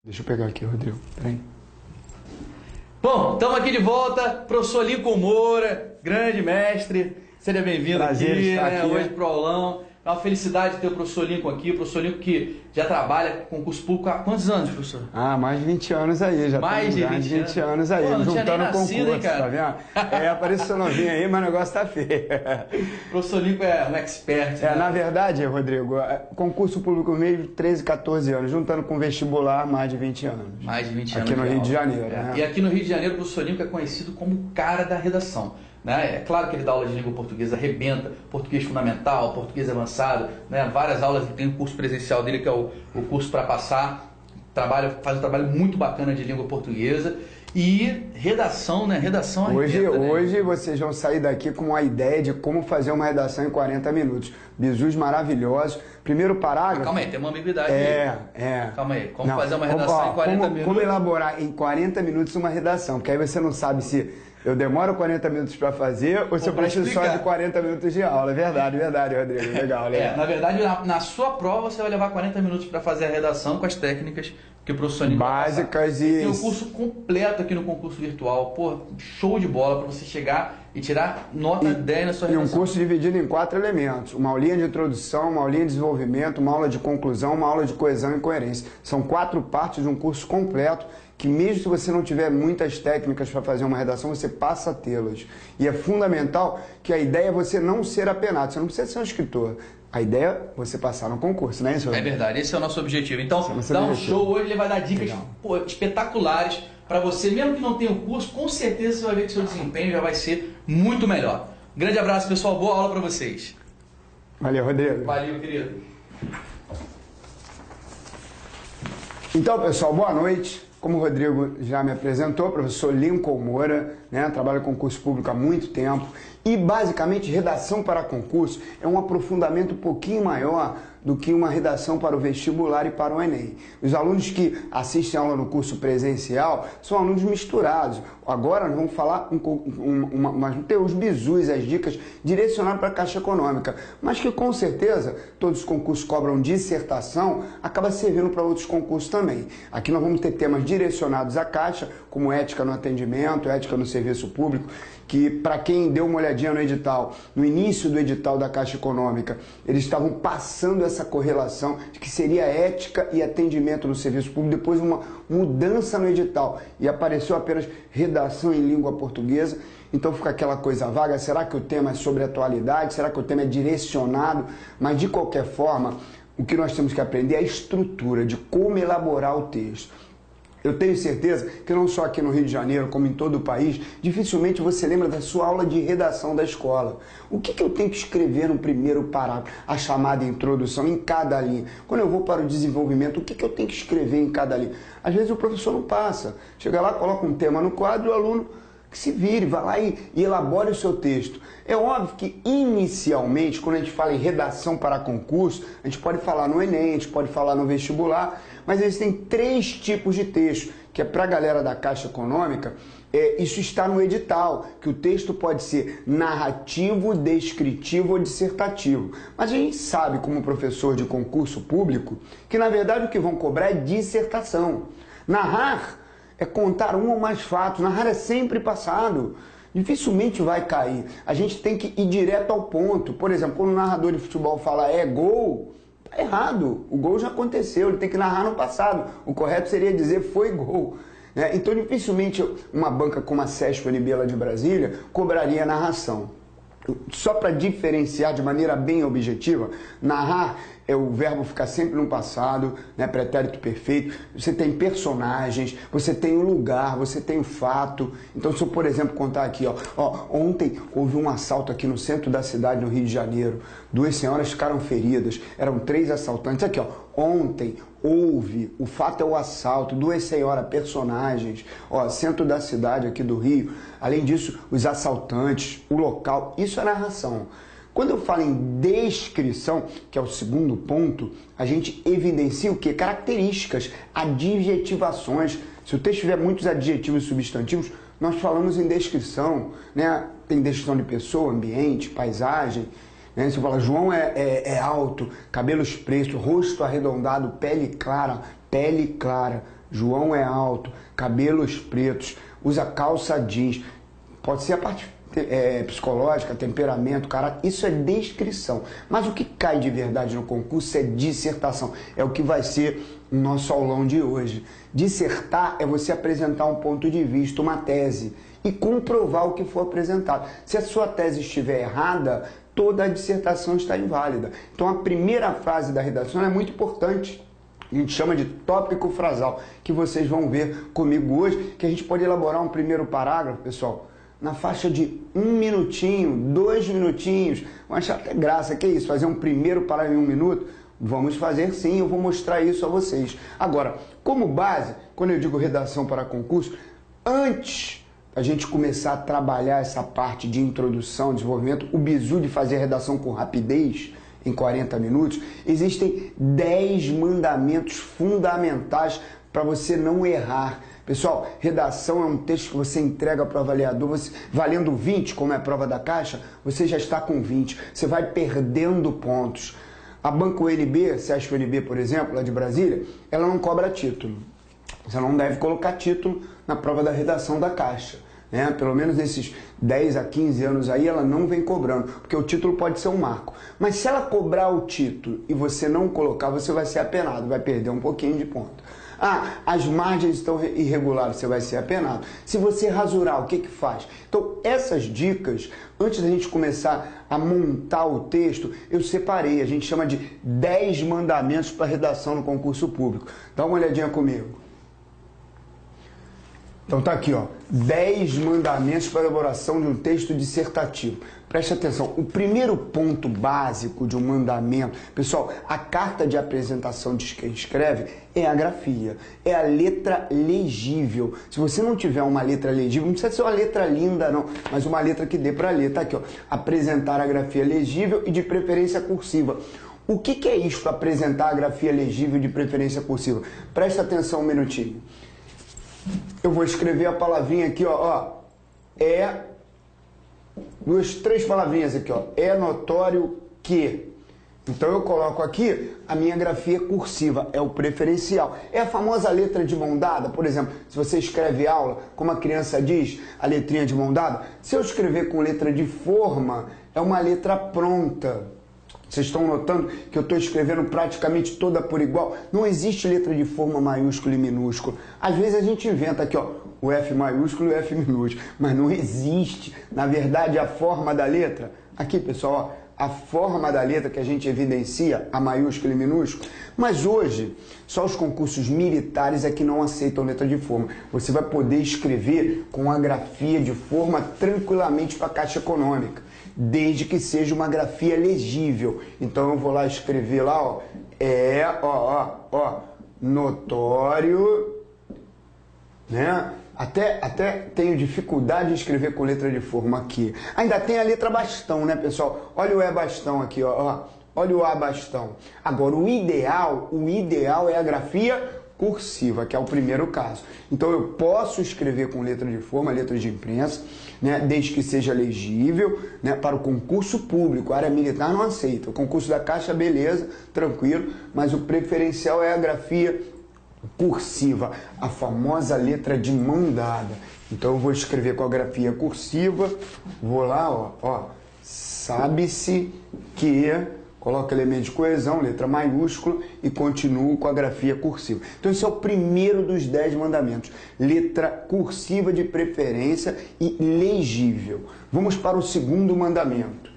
Deixa eu pegar aqui, Rodrigo. Peraí. Bom, estamos aqui de volta, professor Lincoln Moura, grande mestre. Seja bem-vindo aqui, estar né? aqui. Hoje pro aulão. É uma felicidade ter o professor Lincoln aqui, o professor Lincoln que já trabalha com concurso público há quantos anos, professor? Mais de 20 anos aí, já Mais de 20 anos aí, Pô, não tinha juntando nem nascido, concurso, hein, cara? tá vendo? Apareceu novinho aí, mas o negócio tá feio. O professor Lincoln é um expert, né? Na verdade, Rodrigo, concurso público mesmo, 13, 14 anos, juntando com vestibular, mais de 20 anos. Mais de 20 anos. Aqui no Rio de Janeiro, né? E aqui no Rio de Janeiro, o professor Lincoln é conhecido como o cara da redação. Né? É claro que ele dá aula de língua portuguesa, arrebenta, português fundamental, português avançado, né? Várias aulas, tem o curso presencial dele, que é o curso para passar, faz um trabalho muito bacana de língua portuguesa. E redação, né? Redação Hoje, arrebenta, né? hoje vocês vão sair daqui com uma ideia de como fazer uma redação em 40 minutos. Bizus maravilhosos. Primeiro parágrafo... Calma aí, tem uma ambiguidade aí. Calma aí, como fazer uma redação em 40 minutos? Como elaborar em 40 minutos uma redação, porque aí você não sabe se eu demoro 40 minutos para fazer ou se eu preciso só de 40 minutos de aula. Verdade, Rodrigo. Legal. Na verdade, na sua prova você vai levar 40 minutos para fazer a redação com as técnicas que o professor Lincoln básicas e... Tem um curso completo aqui no concurso virtual. Pô, show de bola para você chegar e tirar nota 10 na sua redação. E um curso dividido em 4 elementos. Uma aulinha de introdução, uma aulinha de desenvolvimento, uma aula de conclusão, uma aula de coesão e coerência. São 4 partes de um curso completo que mesmo se você não tiver muitas técnicas para fazer uma redação, você passa a tê-las. E é fundamental que a ideia é você não ser apenado. Você não precisa ser um escritor. A ideia é você passar no concurso, não é isso? É verdade, esse é o nosso objetivo. Então, dá um show hoje, ele vai dar dicas espetaculares para você. Mesmo que não tenha o curso, com certeza você vai ver que seu desempenho já vai ser muito melhor. Grande abraço, pessoal. Boa aula para vocês. Valeu, Rodrigo. Valeu, querido. Então, pessoal, boa noite. Como o Rodrigo já me apresentou, professor Lincoln Moura, né, trabalha com concurso público há muito tempo e basicamente redação para concurso é um aprofundamento um pouquinho maior do que uma redação para o vestibular e para o Enem. Os alunos que assistem aula no curso presencial são alunos misturados. Agora nós vamos falar, ter os bizus, as dicas direcionadas para a Caixa Econômica, mas que com certeza todos os concursos cobram dissertação, acaba servindo para outros concursos também. Aqui nós vamos ter temas direcionados à Caixa, como ética no atendimento, ética no serviço público, que para quem deu uma olhadinha no edital, no início do edital da Caixa Econômica, eles estavam passando essa correlação de que seria ética e atendimento no serviço público, depois uma mudança no edital e apareceu apenas redação em língua portuguesa. Então fica aquela coisa vaga, será que o tema é sobre atualidade, será que o tema é direcionado? Mas de qualquer forma, o que nós temos que aprender é a estrutura de como elaborar o texto. Eu tenho certeza que não só aqui no Rio de Janeiro, como em todo o país, dificilmente você lembra da sua aula de redação da escola. O que eu tenho que escrever no primeiro parágrafo? A chamada introdução em cada linha. Quando eu vou para o desenvolvimento, o que eu tenho que escrever em cada linha? Às vezes o professor não passa. Chega lá, coloca um tema no quadro e o aluno que se vire, vá lá e elabore o seu texto. É óbvio que inicialmente, quando a gente fala em redação para concurso, a gente pode falar no Enem, a gente pode falar no vestibular, mas existem 3 tipos de texto, que é para a galera da Caixa Econômica, isso está no edital, que o texto pode ser narrativo, descritivo ou dissertativo. Mas a gente sabe, como professor de concurso público, que na verdade o que vão cobrar é dissertação. Narrar é contar um ou mais fatos, narrar é sempre passado. Dificilmente vai cair. A gente tem que ir direto ao ponto. Por exemplo, quando o narrador de futebol fala é gol, tá errado. O gol já aconteceu, ele tem que narrar no passado. O correto seria dizer foi gol. Então, dificilmente uma banca como a CESP Unibela de Brasília cobraria narração. Só para diferenciar de maneira bem objetiva, narrar é o verbo ficar sempre no passado, né, pretérito perfeito. Você tem personagens, você tem o lugar, você tem o fato. Então, se eu, por exemplo, contar aqui, ontem houve um assalto aqui no centro da cidade, no Rio de Janeiro. 2 senhoras ficaram feridas, eram 3 assaltantes. Aqui, ontem houve, o fato é o assalto, 2 senhoras, personagens, centro da cidade aqui do Rio. Além disso, os assaltantes, o local, isso é narração. Quando eu falo em descrição, que é o segundo ponto, a gente evidencia o quê? Características, adjetivações. Se o texto tiver muitos adjetivos e substantivos, nós falamos em descrição, né? Tem descrição de pessoa, ambiente, paisagem. Né? Você fala, João é alto, cabelos pretos, rosto arredondado, pele clara, João é alto, cabelos pretos, usa calça jeans. Pode ser a parte psicológica, temperamento, caráter, isso é descrição. Mas o que cai de verdade no concurso é dissertação. É o que vai ser o nosso aulão de hoje. Dissertar é você apresentar um ponto de vista, uma tese, e comprovar o que for apresentado. Se a sua tese estiver errada, toda a dissertação está inválida. Então a primeira frase da redação é muito importante. A gente chama de tópico frasal, que vocês vão ver comigo hoje, que a gente pode elaborar um primeiro parágrafo, pessoal, na faixa de 1 minutinho, 2 minutinhos. Vão achar até graça, que é isso? Fazer um primeiro parágrafo em 1 minuto? Vamos fazer sim, eu vou mostrar isso a vocês. Agora, como base, quando eu digo redação para concurso, antes a gente começar a trabalhar essa parte de introdução, desenvolvimento, o bizu de fazer redação com rapidez, em 40 minutos, existem 10 mandamentos fundamentais para você não errar. Pessoal, redação é um texto que você entrega para o avaliador, você, valendo 20, como é a prova da Caixa, você já está com 20, você vai perdendo pontos. A Banco UNB, se acha UNB, por exemplo, lá de Brasília, ela não cobra título. Você não deve colocar título na prova da redação da Caixa. Pelo menos nesses 10 a 15 anos aí, ela não vem cobrando, porque o título pode ser um marco. Mas se ela cobrar o título e você não colocar, você vai ser apenado, vai perder um pouquinho de ponto. Ah, as margens estão irregulares, você vai ser apenado. Se você rasurar, o que que faz? Então, essas dicas, antes da gente começar a montar o texto, eu separei, a gente chama de 10 mandamentos para redação no concurso público. Dá uma olhadinha comigo. Então tá aqui, ó, 10 mandamentos para a elaboração de um texto dissertativo. Preste atenção, o primeiro ponto básico de um mandamento, pessoal, a carta de apresentação de quem escreve é a grafia, é a letra legível. Se você não tiver uma letra legível, não precisa ser uma letra linda não, mas uma letra que dê para ler, tá aqui, ó, apresentar a grafia legível e de preferência cursiva. O que é isso, apresentar a grafia legível e de preferência cursiva? Presta atenção um minutinho. Eu vou escrever a palavrinha aqui, ó, três palavrinhas aqui, ó, é notório que. Então eu coloco aqui a minha grafia cursiva, é o preferencial. É a famosa letra de mão dada, por exemplo, se você escreve aula, como a criança diz, a letrinha de mão dada, se eu escrever com letra de forma, é uma letra pronta. Vocês estão notando que eu estou escrevendo praticamente toda por igual? Não existe letra de forma maiúsculo e minúsculo. Às vezes a gente inventa aqui, ó, o F maiúsculo e o F minúsculo, mas não existe. Na verdade, a forma da letra, aqui pessoal, ó, a forma da letra que a gente evidencia, a maiúsculo e minúsculo, mas hoje só os concursos militares é que não aceitam letra de forma. Você vai poder escrever com a grafia de forma tranquilamente para a Caixa Econômica, desde que seja uma grafia legível. Então eu vou lá escrever lá, ó, notório, né? Até tenho dificuldade de escrever com letra de forma aqui. Ainda tem a letra bastão, né, pessoal? Olha o E bastão aqui, ó. Olha o A bastão. Agora, o ideal é a grafia cursiva, que é o primeiro caso. Então, eu posso escrever com letra de forma, letra de imprensa, né, desde que seja legível, né, para o concurso público. A área militar não aceita. O concurso da Caixa, beleza, tranquilo, mas o preferencial é a grafia cursiva, a famosa letra de mão dada. Então eu vou escrever com a grafia cursiva, vou lá, ó, sabe-se que, coloca elemento de coesão, letra maiúscula e continuo com a grafia cursiva. Então esse é o primeiro dos 10 mandamentos, letra cursiva de preferência e legível. Vamos para o segundo mandamento.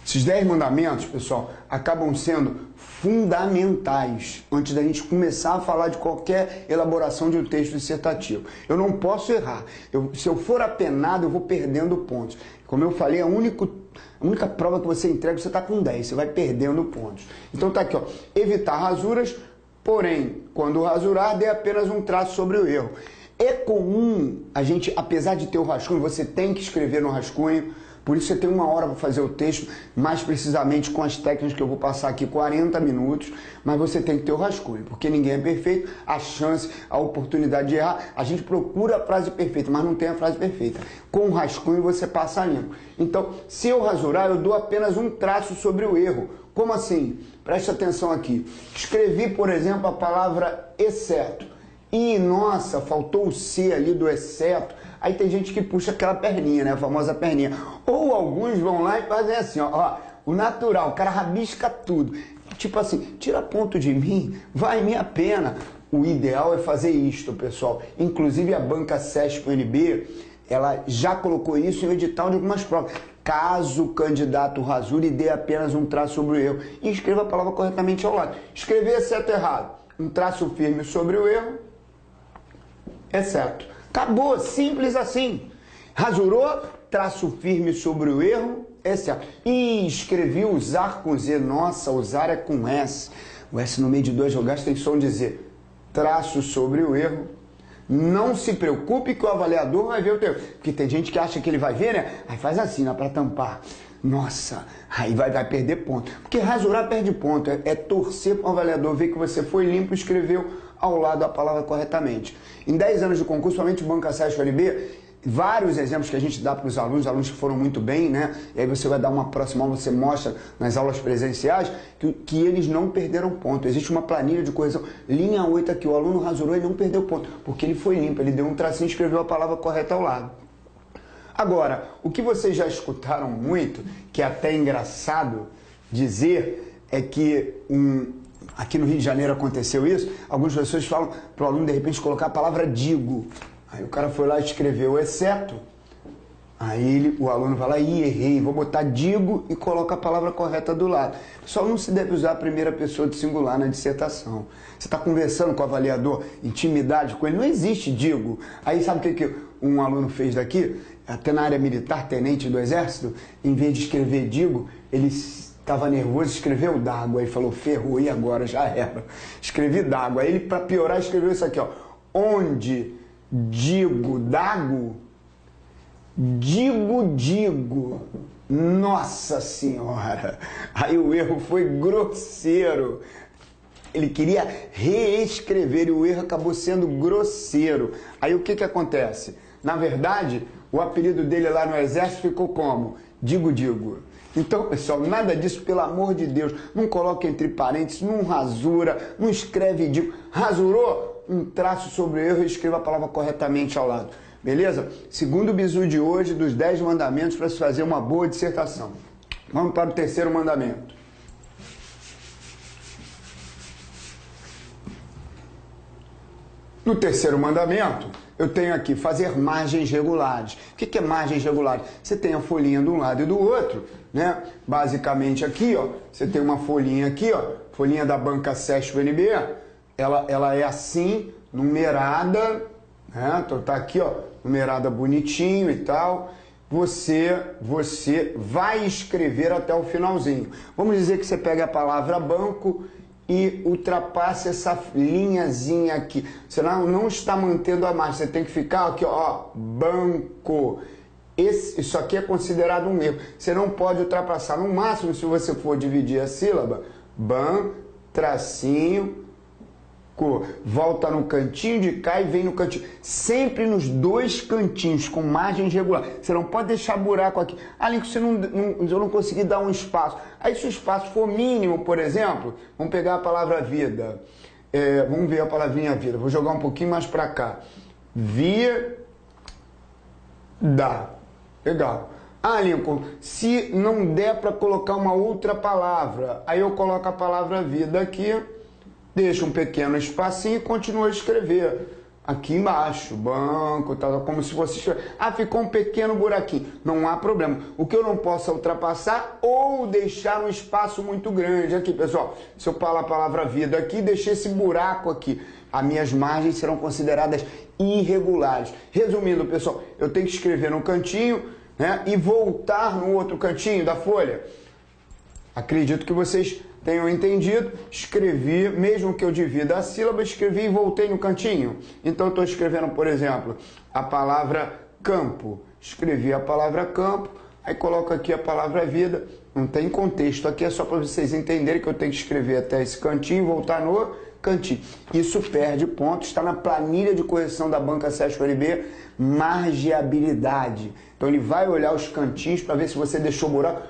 Esses 10 mandamentos, pessoal, acabam sendo fundamentais antes da gente começar a falar de qualquer elaboração de um texto dissertativo. Eu não posso errar. Se eu for apenado, eu vou perdendo pontos. Como eu falei, a única prova que você entrega, você está com 10, você vai perdendo pontos. Então tá aqui, ó, evitar rasuras, porém, quando rasurar, dê apenas um traço sobre o erro. É comum a gente, apesar de ter o rascunho, você tem que escrever no rascunho. Por isso você tem 1 hora para fazer o texto, mais precisamente com as técnicas que eu vou passar aqui, 40 minutos, mas você tem que ter o rascunho, porque ninguém é perfeito, a chance, a oportunidade de errar, a gente procura a frase perfeita, mas não tem a frase perfeita. Com o rascunho você passa limpo. Então, se eu rasurar, eu dou apenas um traço sobre o erro. Como assim? Preste atenção aqui. Escrevi, por exemplo, a palavra exceto. E, nossa, faltou o C ali do exceto. Aí tem gente que puxa aquela perninha, né? A famosa perninha. Ou alguns vão lá e fazem assim, ó. O natural, o cara rabisca tudo. Tipo assim, tira ponto de mim, vai minha pena. O ideal é fazer isto, pessoal. Inclusive a banca CESP-UNB, ela já colocou isso em edital de algumas provas. Caso o candidato rasure, dê apenas um traço sobre o erro e escreva a palavra corretamente ao lado. Escrever exceto errado, um traço firme sobre o erro, exceto. Acabou, simples assim. Rasurou, traço firme sobre o erro, exceto. E escrevi usar com Z. Nossa, usar é com S. O S no meio de dois vogais tem som de Z. Traço sobre o erro. Não se preocupe que o avaliador vai ver o teu. Porque tem gente que acha que ele vai ver, né? Aí faz assim, né? Para tampar. Nossa, aí vai perder ponto. Porque rasurar perde ponto. É torcer para o avaliador ver que você foi limpo e escreveu ao lado a palavra corretamente. Em 10 anos de concurso, somente Banca CESP-UNB, vários exemplos que a gente dá para os alunos que foram muito bem, né? E aí você vai dar uma próxima aula, você mostra nas aulas presenciais que eles não perderam ponto. Existe uma planilha de correção, linha 8 aqui, o aluno rasurou e não perdeu ponto, porque ele foi limpo, ele deu um tracinho e escreveu a palavra correta ao lado. Agora, o que vocês já escutaram muito, que é até engraçado dizer, é que aqui no Rio de Janeiro aconteceu isso, algumas pessoas falam para o aluno de repente colocar a palavra digo. Aí o cara foi lá e escreveu exceto. Aí o aluno vai lá e errei, vou botar digo e coloca a palavra correta do lado. Pessoal, não se deve usar a primeira pessoa de singular na dissertação. Você está conversando com o avaliador, intimidade com ele, não existe digo. Aí sabe o que um aluno fez daqui? Até na área militar, tenente do exército, em vez de escrever digo, ele estava nervoso, escreveu d'água. Aí falou, ferrou, e agora? Já era. Escrevi d'água. Aí ele, para piorar, escreveu isso aqui, ó. Onde digo dago, digo. Nossa Senhora! Aí o erro foi grosseiro. Ele queria reescrever e o erro acabou sendo grosseiro. Aí o que acontece? Na verdade, o apelido dele lá no exército ficou como? Digo. Então, pessoal, nada disso, pelo amor de Deus. Não coloque entre parênteses, não rasura, não escreve digo. Rasurou? Um traço sobre o erro e escreva a palavra corretamente ao lado. Beleza? Segundo bizu de hoje, dos 10 mandamentos para se fazer uma boa dissertação. Vamos para o terceiro mandamento. No terceiro mandamento, eu tenho aqui fazer margens regulares. O que é margens regulares? Você tem a folhinha de um lado e do outro, né? Basicamente aqui, ó, você tem uma folhinha aqui, ó, folhinha da banca CESP-UNB, ela é assim, numerada, né? Então tá aqui, ó, numerada bonitinho e tal. Você vai escrever até o finalzinho. Vamos dizer que você pega a palavra banco e ultrapasse essa linhazinha aqui. Você não está mantendo a margem, você tem que ficar aqui, ó, banco. Isso aqui é considerado um erro. Você não pode ultrapassar. No máximo, se você for dividir a sílaba, ban, tracinho, co. Volta no cantinho de cá e vem no cantinho. Sempre nos dois cantinhos, com margens regulares. Você não pode deixar buraco aqui. Além que eu não consegui dar um espaço. Aí se o espaço for mínimo, por exemplo, vamos pegar a palavra vida. Vamos ver a palavrinha vida. Vou jogar um pouquinho mais para cá. Vida. Legal. Ah, Lincoln, se não der para colocar uma outra palavra, aí eu coloco a palavra vida aqui, deixo um pequeno espacinho e continuo a escrever. Aqui embaixo, banco, tal, como se fosse escrever. Ah, ficou um pequeno buraquinho. Não há problema. O que eu não posso é ultrapassar ou deixar um espaço muito grande. Aqui, pessoal, se eu falar a palavra vida aqui, deixei esse buraco aqui. As minhas margens serão consideradas irregulares. Resumindo, pessoal, eu tenho que escrever no cantinho, né, e voltar no outro cantinho da folha. Acredito que vocês tenham entendido. Escrevi, mesmo que eu divida a sílaba, escrevi e voltei no cantinho. Então eu estou escrevendo, por exemplo, a palavra campo. Escrevi a palavra campo, aí coloco aqui a palavra vida. Não tem contexto, aqui é só para vocês entenderem que eu tenho que escrever até esse cantinho e voltar no cantinho. Isso perde ponto, está na planilha de correção da banca CESP-UNB, margeabilidade. Então ele vai olhar os cantinhos para ver se você deixou buraco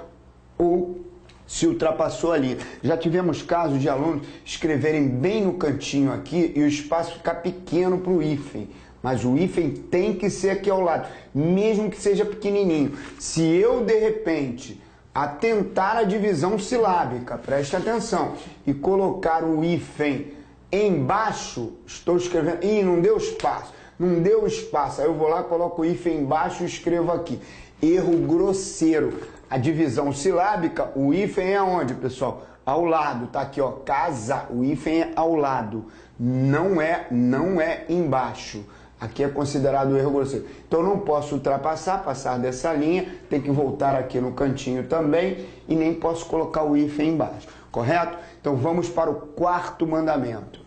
ou se ultrapassou a linha. Já tivemos casos de alunos escreverem bem no cantinho aqui e o espaço ficar pequeno para o hífen. Mas o hífen tem que ser aqui ao lado, mesmo que seja pequenininho. Se eu, de repente, atentar a divisão silábica, preste atenção, e colocar o hífen embaixo, estou escrevendo, ih, não deu espaço, não deu espaço, aí eu vou lá, coloco o hífen embaixo e escrevo aqui. Erro grosseiro. A divisão silábica, o hífen é aonde, pessoal? Ao lado, tá aqui, ó, casa, o hífen é ao lado, não é embaixo. Aqui é considerado erro grosseiro. Então eu não posso ultrapassar, passar dessa linha, tem que voltar aqui no cantinho também e nem posso colocar o hífen embaixo, correto? Então vamos para o quarto mandamento.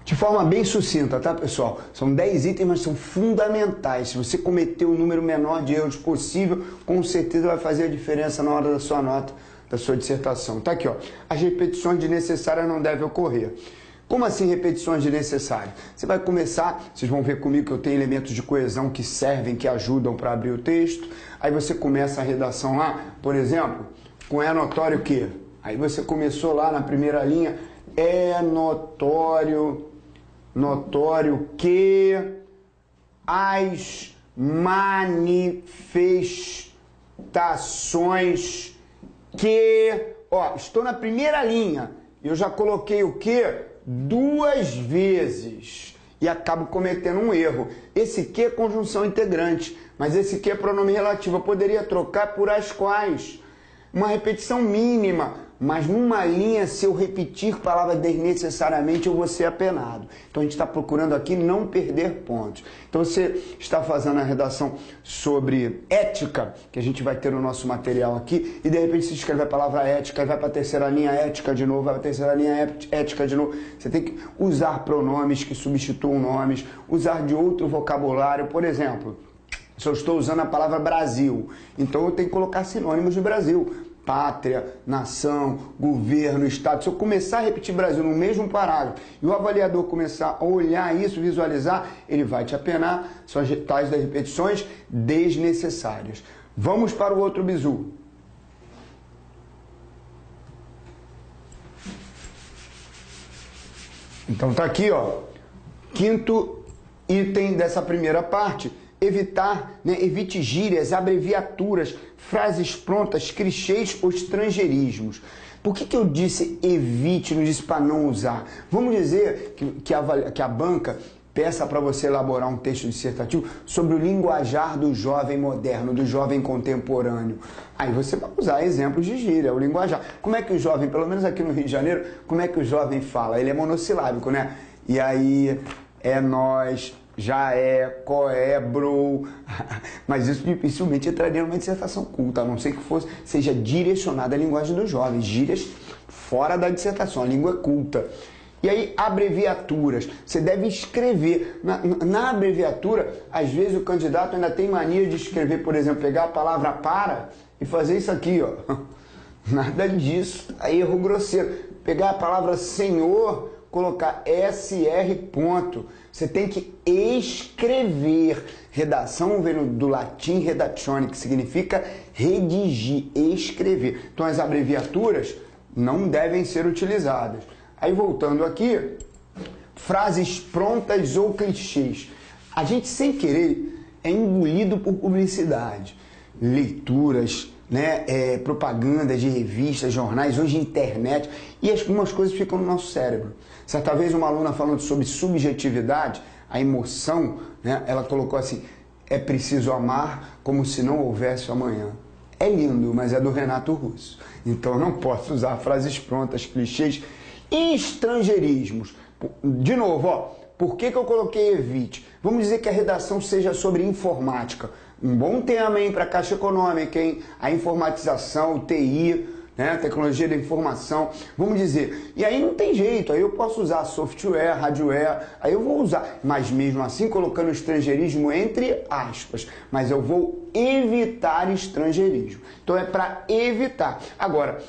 De forma bem sucinta, tá, pessoal? São 10 itens, mas são fundamentais. Se você cometer o número menor de erros possível, com certeza vai fazer a diferença na hora da sua nota, da sua dissertação. Tá aqui, ó. As repetições desnecessárias não devem ocorrer. Como assim repetições desnecessárias? Você vai começar, vocês vão ver comigo que eu tenho elementos de coesão que servem, que ajudam para abrir o texto. Aí você começa a redação lá, por exemplo, com é notório que. Aí você começou lá na primeira linha, é notório que as manifestações que, ó, estou na primeira linha, eu já coloquei o que 2 vezes e acabo cometendo um erro. Esse que é conjunção integrante, mas esse que é pronome relativo. Eu poderia trocar por as quais. Uma repetição mínima, mas numa linha, se eu repetir palavras desnecessariamente, eu vou ser apenado. Então a gente está procurando aqui não perder pontos. Então você está fazendo a redação sobre ética, que a gente vai ter no nosso material aqui, e de repente se escreve a palavra ética, e vai para a terceira linha ética de novo, vai para a terceira linha ética de novo. Você tem que usar pronomes que substituam nomes, usar de outro vocabulário. Por exemplo, se eu estou usando a palavra Brasil, então eu tenho que colocar sinônimos de Brasil. Pátria, nação, governo, estado. Se eu começar a repetir Brasil no mesmo parágrafo e o avaliador começar a olhar isso, visualizar, ele vai te apenar. São as tais das repetições desnecessárias. Vamos para o outro bizu. Então tá aqui, ó. Quinto item dessa primeira parte. Evitar, né? Evite gírias, abreviaturas, frases prontas, clichês ou estrangeirismos. Por que eu disse evite, não disse para não usar? Vamos dizer que a banca peça para você elaborar um texto dissertativo sobre o linguajar do jovem moderno, do jovem contemporâneo. Aí você vai usar exemplos de gíria, o linguajar. Como é que o jovem, pelo menos aqui no Rio de Janeiro, como é que o jovem fala? Ele é monossilábico, né? E aí, é nós... já é, qual é, bro, mas isso dificilmente entraria numa dissertação culta, a não ser que seja direcionada à linguagem dos jovens, gírias fora da dissertação, a língua é culta. E aí, abreviaturas, você deve escrever, na abreviatura, às vezes o candidato ainda tem mania de escrever, por exemplo, pegar a palavra para e fazer isso aqui, ó, nada disso, aí erro grosseiro, pegar a palavra senhor, colocar SR ponto. Você tem que escrever. Redação vem do latim redactione, que significa redigir, escrever. Então as abreviaturas não devem ser utilizadas. Aí voltando aqui, frases prontas ou clichês. A gente sem querer é engolido por publicidade, leituras, né, propagandas de revistas, jornais, hoje internet, e algumas coisas ficam no nosso cérebro. Certa vez uma aluna falando sobre subjetividade, a emoção, né, ela colocou assim, é preciso amar como se não houvesse amanhã. É lindo, mas é do Renato Russo. Então eu não posso usar frases prontas, clichês e estrangeirismos. De novo, ó, por que eu coloquei evite? Vamos dizer que a redação seja sobre informática. Um bom tema, hein, para a Caixa Econômica, hein? A informatização, o TI, né? Tecnologia da informação. Vamos dizer, e aí não tem jeito, aí eu posso usar software, hardware, aí eu vou usar, mas mesmo assim colocando estrangeirismo entre aspas, mas eu vou evitar estrangeirismo. Então é para evitar. Agora,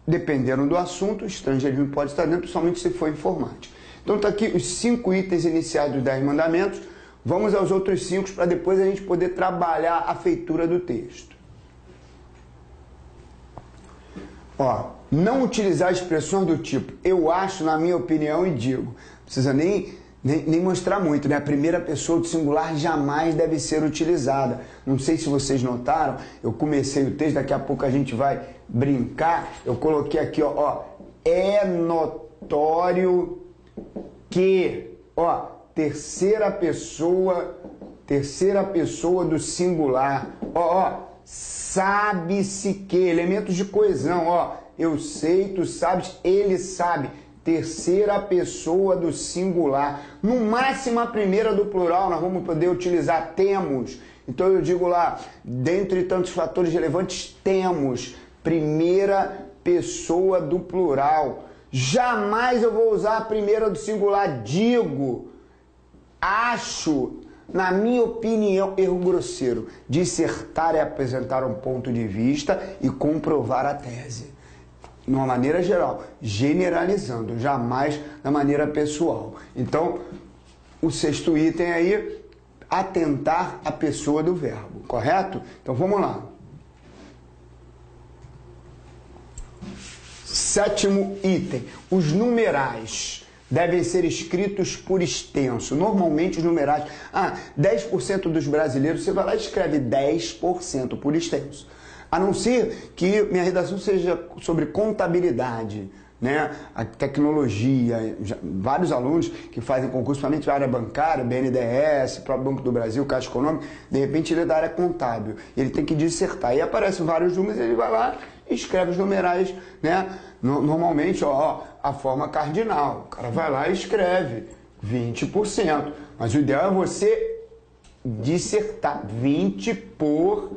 dependendo do assunto, o estrangeirismo pode estar dentro somente se for informática. Então tá aqui os 5 itens iniciais dos 10 mandamentos. Vamos aos outros 5 para depois a gente poder trabalhar a feitura do texto. Ó, não utilizar expressões do tipo eu acho, na minha opinião, e digo. Não precisa nem mostrar muito, né? A primeira pessoa do singular jamais deve ser utilizada. Não sei se vocês notaram, eu comecei o texto, daqui a pouco a gente vai brincar. Eu coloquei aqui, ó, é notório que, ó, terceira pessoa do singular, ó, sabe-se que, elementos de coesão, ó, eu sei, tu sabes, ele sabe, terceira pessoa do singular, no máximo a primeira do plural, nós vamos poder utilizar temos, então eu digo lá, dentre tantos fatores relevantes, temos, primeira pessoa do plural, jamais eu vou usar a primeira do singular, digo, acho, na minha opinião, erro grosseiro. Dissertar é apresentar um ponto de vista e comprovar a tese. De uma maneira geral, generalizando, jamais da maneira pessoal. Então, o 6º item aí, atentar à pessoa do verbo, correto? Então, vamos lá. 7º item, os numerais devem ser escritos por extenso. Normalmente os numerais... 10% dos brasileiros, você vai lá e escreve 10% por extenso. A não ser que minha redação seja sobre contabilidade, né? A tecnologia, vários alunos que fazem concurso, principalmente da área bancária, BNDES, próprio Banco do Brasil, Caixa Econômica, de repente ele é da área contábil. Ele tem que dissertar. Aí aparecem vários números, ele vai lá e escreve os numerais, né? Normalmente, ó, a forma cardinal. O cara vai lá e escreve 20%. Mas o ideal é você dissertar 20%.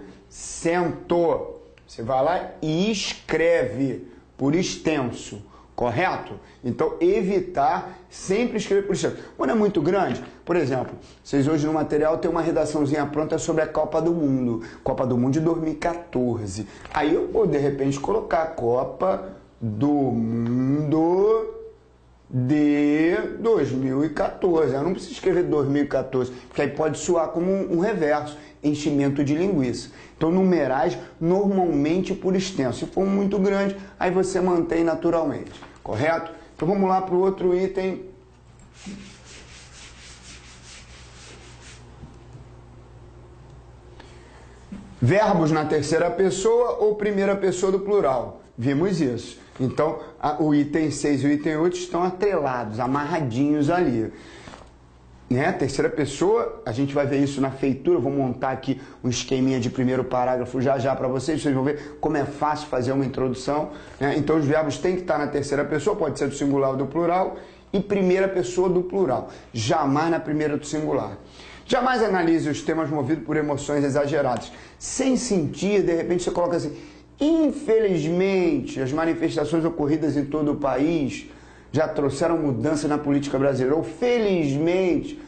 Você vai lá e escreve por extenso, correto? Então, evitar sempre escrever por extenso. Quando é muito grande, por exemplo, vocês hoje no material tem uma redaçãozinha pronta sobre a Copa do Mundo de 2014. Aí eu vou, de repente, colocar a Copa do Mundo de 2014. Eu não preciso escrever 2014, porque aí pode soar como um reverso, enchimento de linguiça. Então, numerais normalmente por extenso. Se for muito grande, aí você mantém naturalmente, correto? Então, vamos lá para o outro item. Verbos na terceira pessoa ou primeira pessoa do plural. Vimos isso. Então, o item 6 e o item 8 estão atrelados, amarradinhos ali. Né? Terceira pessoa, a gente vai ver isso na feitura, eu vou montar aqui um esqueminha de primeiro parágrafo já para vocês vão ver como é fácil fazer uma introdução. Né? Então, os verbos têm que estar na terceira pessoa, pode ser do singular ou do plural, e primeira pessoa do plural, jamais na primeira do singular. Jamais analise os temas movidos por emoções exageradas. Sem sentir, de repente você coloca assim, infelizmente, as manifestações ocorridas em todo o país já trouxeram mudança na política brasileira, ou felizmente,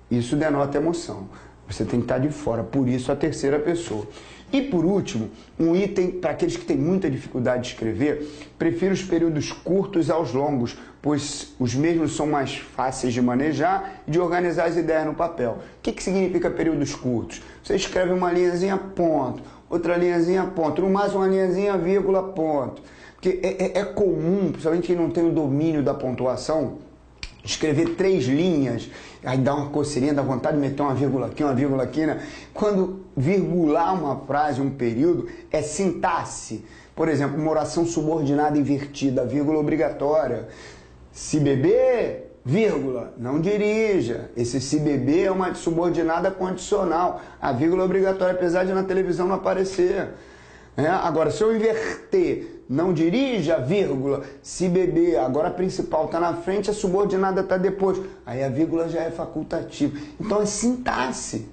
isso denota emoção. Você tem que estar de fora, por isso a terceira pessoa. E por último, um item para aqueles que têm muita dificuldade de escrever, prefiro os períodos curtos aos longos, pois os mesmos são mais fáceis de manejar e de organizar as ideias no papel. O que significa períodos curtos? Você escreve uma linhazinha, ponto, outra linhazinha, ponto, no máximo uma linhazinha, vírgula, ponto. Porque é comum, principalmente quem não tem o domínio da pontuação, escrever 3 linhas, aí dá uma coceirinha, dá vontade de meter uma vírgula aqui, né? Quando virgular uma frase, um período, é sintaxe. Por exemplo, uma oração subordinada invertida, vírgula obrigatória. Se beber, vírgula, não dirija. Esse se beber é uma subordinada condicional. A vírgula obrigatória, apesar de na televisão não aparecer. Agora, se eu inverter, não dirija, vírgula, se beber, agora a principal está na frente, a subordinada está depois. Aí a vírgula já é facultativa. Então é sintaxe.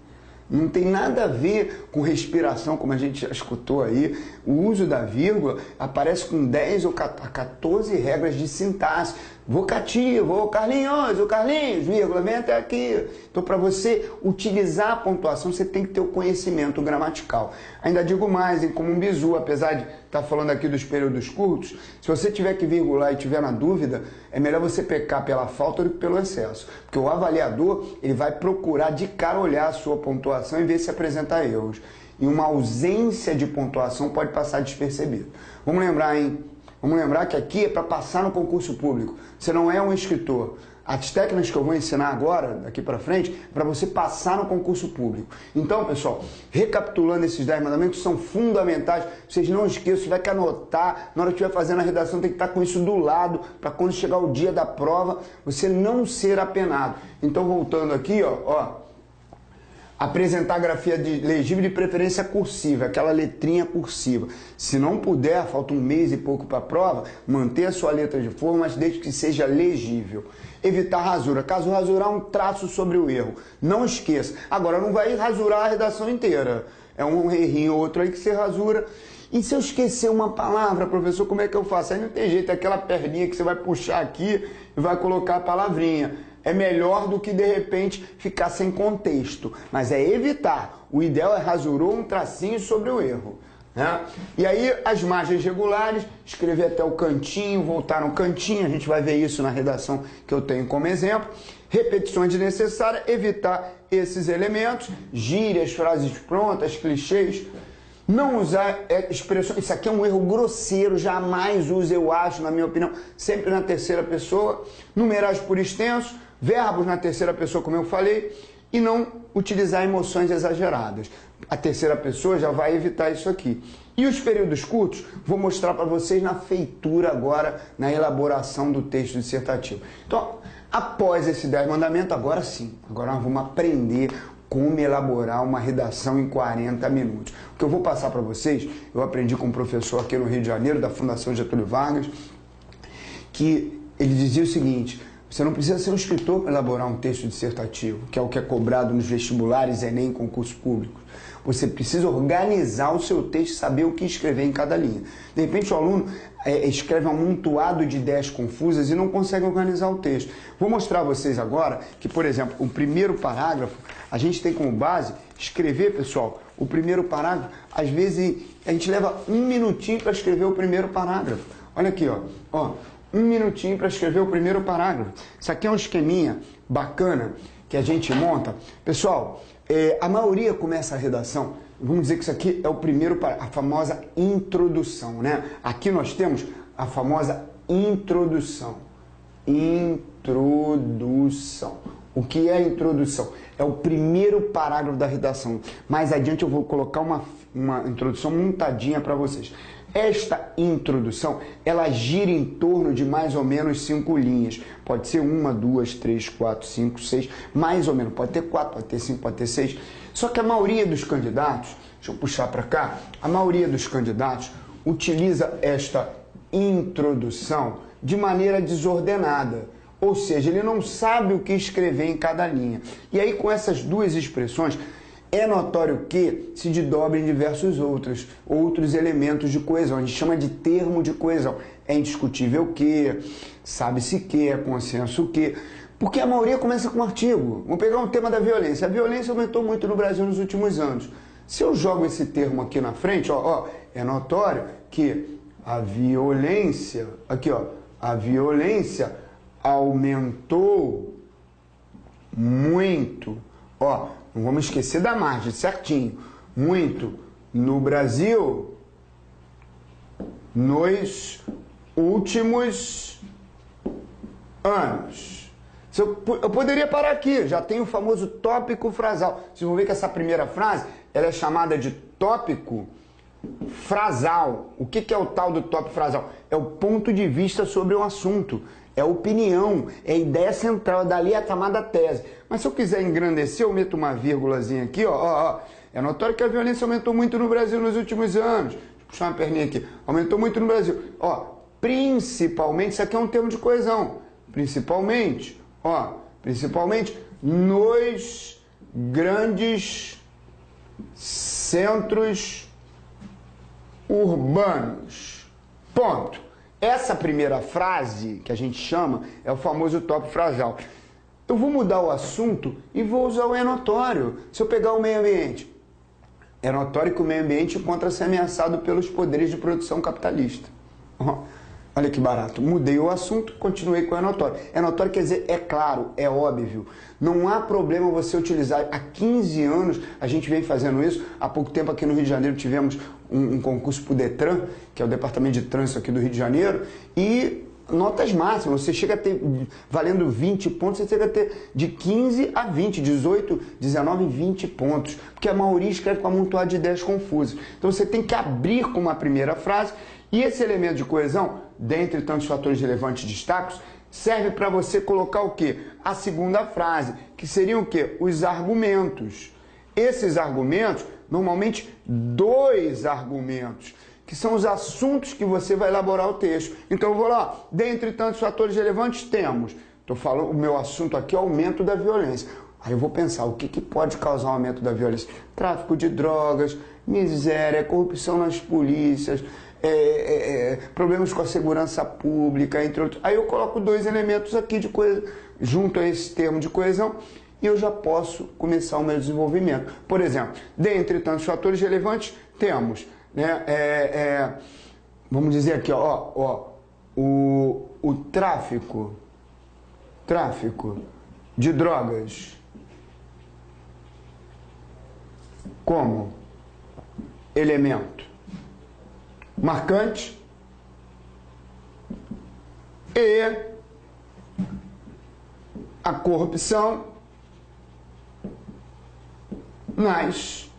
Não tem nada a ver com respiração, como a gente já escutou aí. O uso da vírgula aparece com 10 ou 14 regras de sintaxe. vocativo, ô Carlinhos, vírgula, vem até aqui. Então, para você utilizar a pontuação, você tem que ter o conhecimento gramatical. Ainda digo mais, hein, como um bizu, apesar de estar falando aqui dos períodos curtos, se você tiver que virgular e tiver na dúvida, é melhor você pecar pela falta do que pelo excesso. Porque o avaliador, ele vai procurar de cara olhar a sua pontuação e ver se apresenta erros. E uma ausência de pontuação pode passar despercebido. Vamos lembrar, hein? Vamos lembrar que aqui é para passar no concurso público. Você não é um escritor. As técnicas que eu vou ensinar agora, daqui para frente, é para você passar no concurso público. Então, pessoal, recapitulando esses 10 mandamentos, são fundamentais. Vocês não esqueçam, você vai que anotar. Na hora que estiver fazendo a redação, tem que estar com isso do lado, para quando chegar o dia da prova, você não ser apenado. Então, voltando aqui, ó. Apresentar grafia legível de preferência cursiva, aquela letrinha cursiva. Se não puder, falta um mês e pouco para a prova, manter a sua letra de forma, mas desde que seja legível. Evitar rasura. Caso rasurar, um traço sobre o erro. Não esqueça. Agora, não vai rasurar a redação inteira. É um errinho ou outro aí que você rasura. E se eu esquecer uma palavra, professor, como é que eu faço? Aí não tem jeito, é aquela perninha que você vai puxar aqui e vai colocar a palavrinha. É melhor do que, de repente, ficar sem contexto. Mas é evitar. O ideal é rasurou um tracinho sobre o erro. Né? E aí, as margens regulares, escrever até o cantinho, voltar no cantinho, a gente vai ver isso na redação que eu tenho como exemplo. Repetições desnecessárias, evitar esses elementos, gírias, frases prontas, clichês. Não usar expressões, isso aqui é um erro grosseiro, jamais use, eu acho, na minha opinião, sempre na terceira pessoa. Numerais por extenso, verbos na terceira pessoa, como eu falei, e não utilizar emoções exageradas. A terceira pessoa já vai evitar isso aqui. E os períodos curtos, vou mostrar para vocês na feitura agora, na elaboração do texto dissertativo. Então, após esse 10 mandamentos, agora sim, agora nós vamos aprender como elaborar uma redação em 40 minutos. O que eu vou passar para vocês, eu aprendi com um professor aqui no Rio de Janeiro, da Fundação Getúlio Vargas, que ele dizia o seguinte: você não precisa ser um escritor para elaborar um texto dissertativo, que é o que é cobrado nos vestibulares, Enem, concursos públicos. Você precisa organizar o seu texto e saber o que escrever em cada linha. De repente o aluno escreve um amontoado de ideias confusas e não consegue organizar o texto. Vou mostrar a vocês agora que, por exemplo, o primeiro parágrafo, a gente tem como base escrever, pessoal, o primeiro parágrafo. Às vezes a gente leva um minutinho para escrever o primeiro parágrafo. Olha aqui, ó, um minutinho para escrever o primeiro parágrafo. Isso aqui é um esqueminha bacana que a gente monta. Pessoal, a maioria começa a redação, vamos dizer que isso aqui é o primeiro parágrafo, a famosa introdução, né? Aqui nós temos a famosa introdução. Introdução. O que é a introdução? É o primeiro parágrafo da redação. Mais adiante eu vou colocar uma introdução montadinha para vocês. Esta introdução, ela gira em torno de mais ou menos 5 linhas. Pode ser 1, 2, 3, 4, 5, 6, mais ou menos. Pode ter 4, pode ter 5, pode ter 6. Só que a maioria dos candidatos, deixa eu puxar para cá, a maioria dos candidatos utiliza esta introdução de maneira desordenada. Ou seja, ele não sabe o que escrever em cada linha. E aí, com essas duas expressões, é notório que se desdobra em diversos outros elementos de coesão. A gente chama de termo de coesão. É indiscutível que, sabe-se que, é consenso que. Porque a maioria começa com um artigo. Vamos pegar um tema da violência. A violência aumentou muito no Brasil nos últimos anos. Se eu jogo esse termo aqui na frente, é notório que a violência, aqui a violência aumentou muito, não vamos esquecer da margem, certinho, muito no Brasil nos últimos anos. Eu poderia parar aqui, já tem o famoso tópico frasal. Vocês vão ver que essa primeira frase, ela é chamada de tópico frasal. O que é o tal do tópico frasal? É o ponto de vista sobre um assunto. É opinião, é ideia central, dali é a chamada tese. Mas se eu quiser engrandecer, eu meto uma vírgulazinha aqui, É notório que a violência aumentou muito no Brasil nos últimos anos. Deixa eu puxar uma perninha aqui. Aumentou muito no Brasil. Principalmente, isso aqui é um termo de coesão. Principalmente nos grandes centros urbanos. Ponto. essa primeira frase, que a gente chama, é o famoso tópico frasal. Eu vou mudar o assunto e vou usar o é notório. Se eu pegar o meio ambiente, é notório que o meio ambiente encontra-se ameaçado pelos poderes de produção capitalista. Olha que barato. Mudei o assunto, continuei com o é notório. É notório quer dizer é claro, é óbvio. Não há problema você utilizar. Há 15 anos a gente vem fazendo isso. Há pouco tempo aqui no Rio de Janeiro tivemos um concurso para o Detran, que é o Departamento de Trânsito aqui do Rio de Janeiro, e notas máximas. Você chega a ter, valendo 20 pontos, você chega a ter de 15 a 20, 18, 19, 20 pontos. Porque a maioria escreve com a amontoado de ideias confusas. Então você tem que abrir com uma primeira frase. E esse elemento de coesão, dentre tantos fatores relevantes destacados, serve para você colocar o quê? A segunda frase, que seriam o quê? Os argumentos. Esses argumentos, normalmente 2 argumentos, que são os assuntos que você vai elaborar o texto. Então eu vou lá, dentre tantos fatores relevantes temos, estou falando, o meu assunto aqui é o aumento da violência. Aí eu vou pensar, o que pode causar o aumento da violência? Tráfico de drogas, miséria, corrupção nas polícias, problemas com a segurança pública, entre outros. Aí eu coloco 2 elementos aqui de coisa, junto a esse termo de coesão, e eu já posso começar o meu desenvolvimento. Por exemplo, dentre tantos fatores relevantes, temos, né, vamos dizer aqui, o tráfico de drogas como elemento marcante e a corrupção nas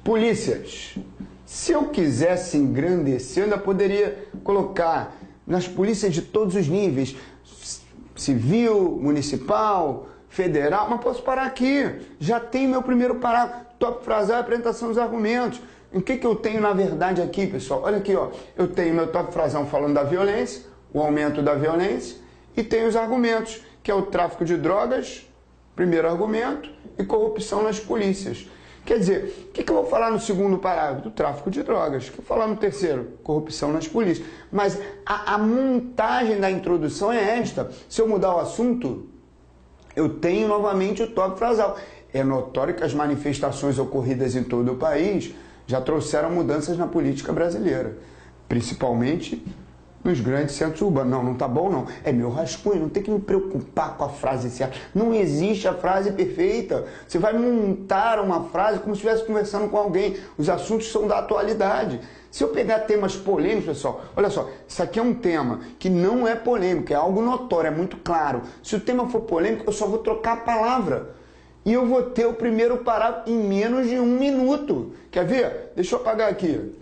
polícias. Se eu quisesse engrandecer, eu ainda poderia colocar nas polícias de todos os níveis, civil, municipal, federal, mas posso parar aqui. Já tenho meu primeiro parágrafo, tópico frasal e apresentação dos argumentos. O que eu tenho na verdade aqui, pessoal? Olha aqui, ó. Eu tenho meu tópico frasal falando da violência, o aumento da violência, e tenho os argumentos, que é o tráfico de drogas, primeiro argumento, e corrupção nas polícias. Quer dizer, o que eu vou falar no segundo parágrafo? Do tráfico de drogas. O que eu vou falar no terceiro? Corrupção nas polícias. Mas a montagem da introdução é esta. Se eu mudar o assunto, eu tenho novamente o tópico frasal. É notório que as manifestações ocorridas em todo o país já trouxeram mudanças na política brasileira, principalmente nos grandes centros urbanos. Não tá bom não. É meu rascunho, não tem que me preocupar com a frase certa. Não existe a frase perfeita. Você vai montar uma frase como se estivesse conversando com alguém. Os assuntos são da atualidade. Se eu pegar temas polêmicos, pessoal, olha só, isso aqui é um tema que não é polêmico, é algo notório, é muito claro. Se o tema for polêmico, eu só vou trocar a palavra. E eu vou ter o primeiro parágrafo em menos de 1 minuto. Quer ver? Deixa eu apagar aqui.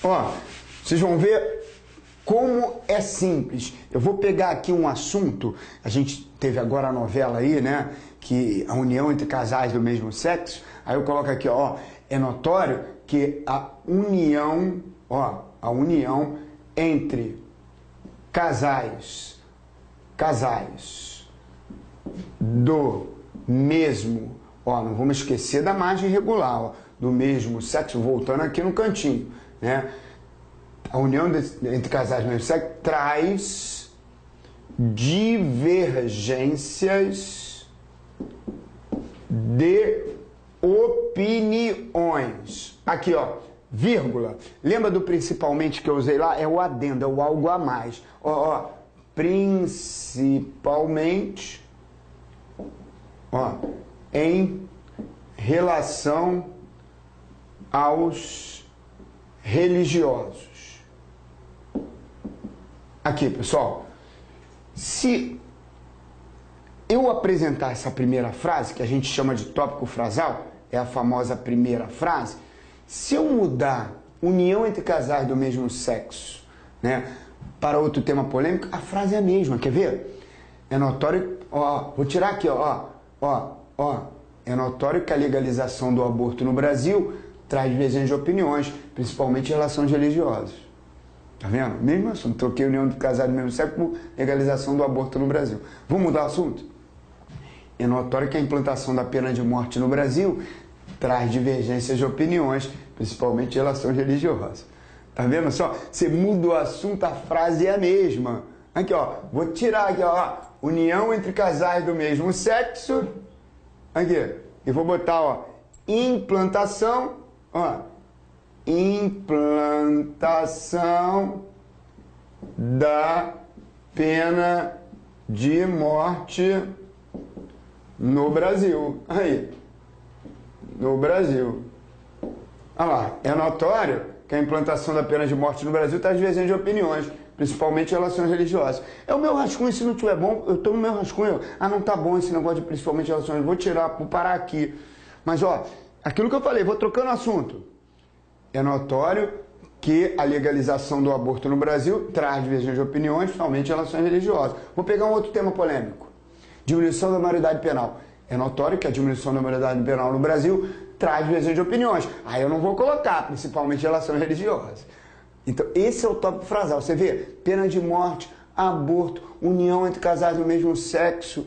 Ó, vocês vão ver como é simples. Eu vou pegar aqui um assunto, a gente teve agora a novela aí, né, que a união entre casais do mesmo sexo, aí eu coloco aqui, ó, é notório que a união entre casais do mesmo, ó, não vamos esquecer da margem regular, ó, do mesmo sexo, voltando aqui no cantinho, né? A união entre casais do mesmo sexo traz divergências de opiniões. Aqui, ó, vírgula. Lembra do principalmente que eu usei lá? É o adendo, é o algo a mais. Ó, principalmente, ó, em relação aos religiosos. Aqui, pessoal, se eu apresentar essa primeira frase, que a gente chama de tópico frasal, é a famosa primeira frase, se eu mudar união entre casais do mesmo sexo, né, para outro tema polêmico, a frase é a mesma, quer ver? É notório, ó, vou tirar aqui, ó, é notório que a legalização do aborto no Brasil traz divergência de opiniões, principalmente em relações religiosas. Tá vendo? Mesmo assunto, troquei união de casais do mesmo sexo por legalização do aborto no Brasil. Vamos mudar o assunto? É notório que a implantação da pena de morte no Brasil traz divergências de opiniões, principalmente em relações religiosas. Tá vendo só? Você muda o assunto, a frase é a mesma. Aqui, ó, vou tirar aqui, ó, união entre casais do mesmo sexo. Aqui, e vou botar, ó, implantação, ó, implantação da pena de morte no Brasil. Aí, no Brasil. Olha lá, é notório que a implantação da pena de morte no Brasil está divergente de opiniões, principalmente em relações religiosas. É o meu rascunho, se não tiver bom, eu estou no meu rascunho. Ah, não tá bom esse negócio de principalmente em relações, vou tirar, vou parar aqui. Mas, ó, aquilo que eu falei, vou trocando o assunto. É notório que a legalização do aborto no Brasil traz divergência de opiniões, principalmente em relações religiosas. Vou pegar um outro tema polêmico. Diminuição da maioridade penal. É notório que a diminuição da maioridade penal no Brasil traz divergência de opiniões. Aí eu não vou colocar, principalmente em relações religiosas. Então, esse é o tópico frasal. Você vê, pena de morte, aborto, união entre casais do mesmo sexo,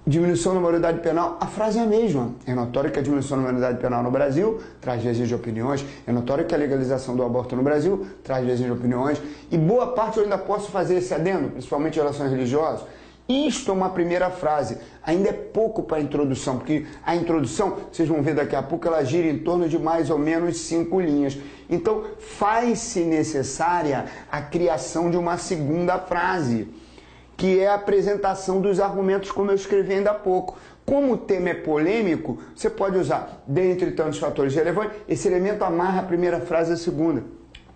diminuição da maioridade penal, a frase é a mesma. É notório que a diminuição da maioridade penal no Brasil traz divergência de opiniões. É notório que a legalização do aborto no Brasil traz divergência de opiniões. E boa parte eu ainda posso fazer esse adendo, principalmente em relações religiosas. Isto é uma primeira frase. Ainda é pouco para a introdução, porque a introdução, vocês vão ver daqui a pouco, ela gira em torno de mais ou menos 5 linhas. Então, faz-se necessária a criação de uma segunda frase, que é a apresentação dos argumentos, como eu escrevi ainda há pouco. Como o tema é polêmico, você pode usar, dentre tantos fatores relevantes, esse elemento amarra a primeira frase à segunda.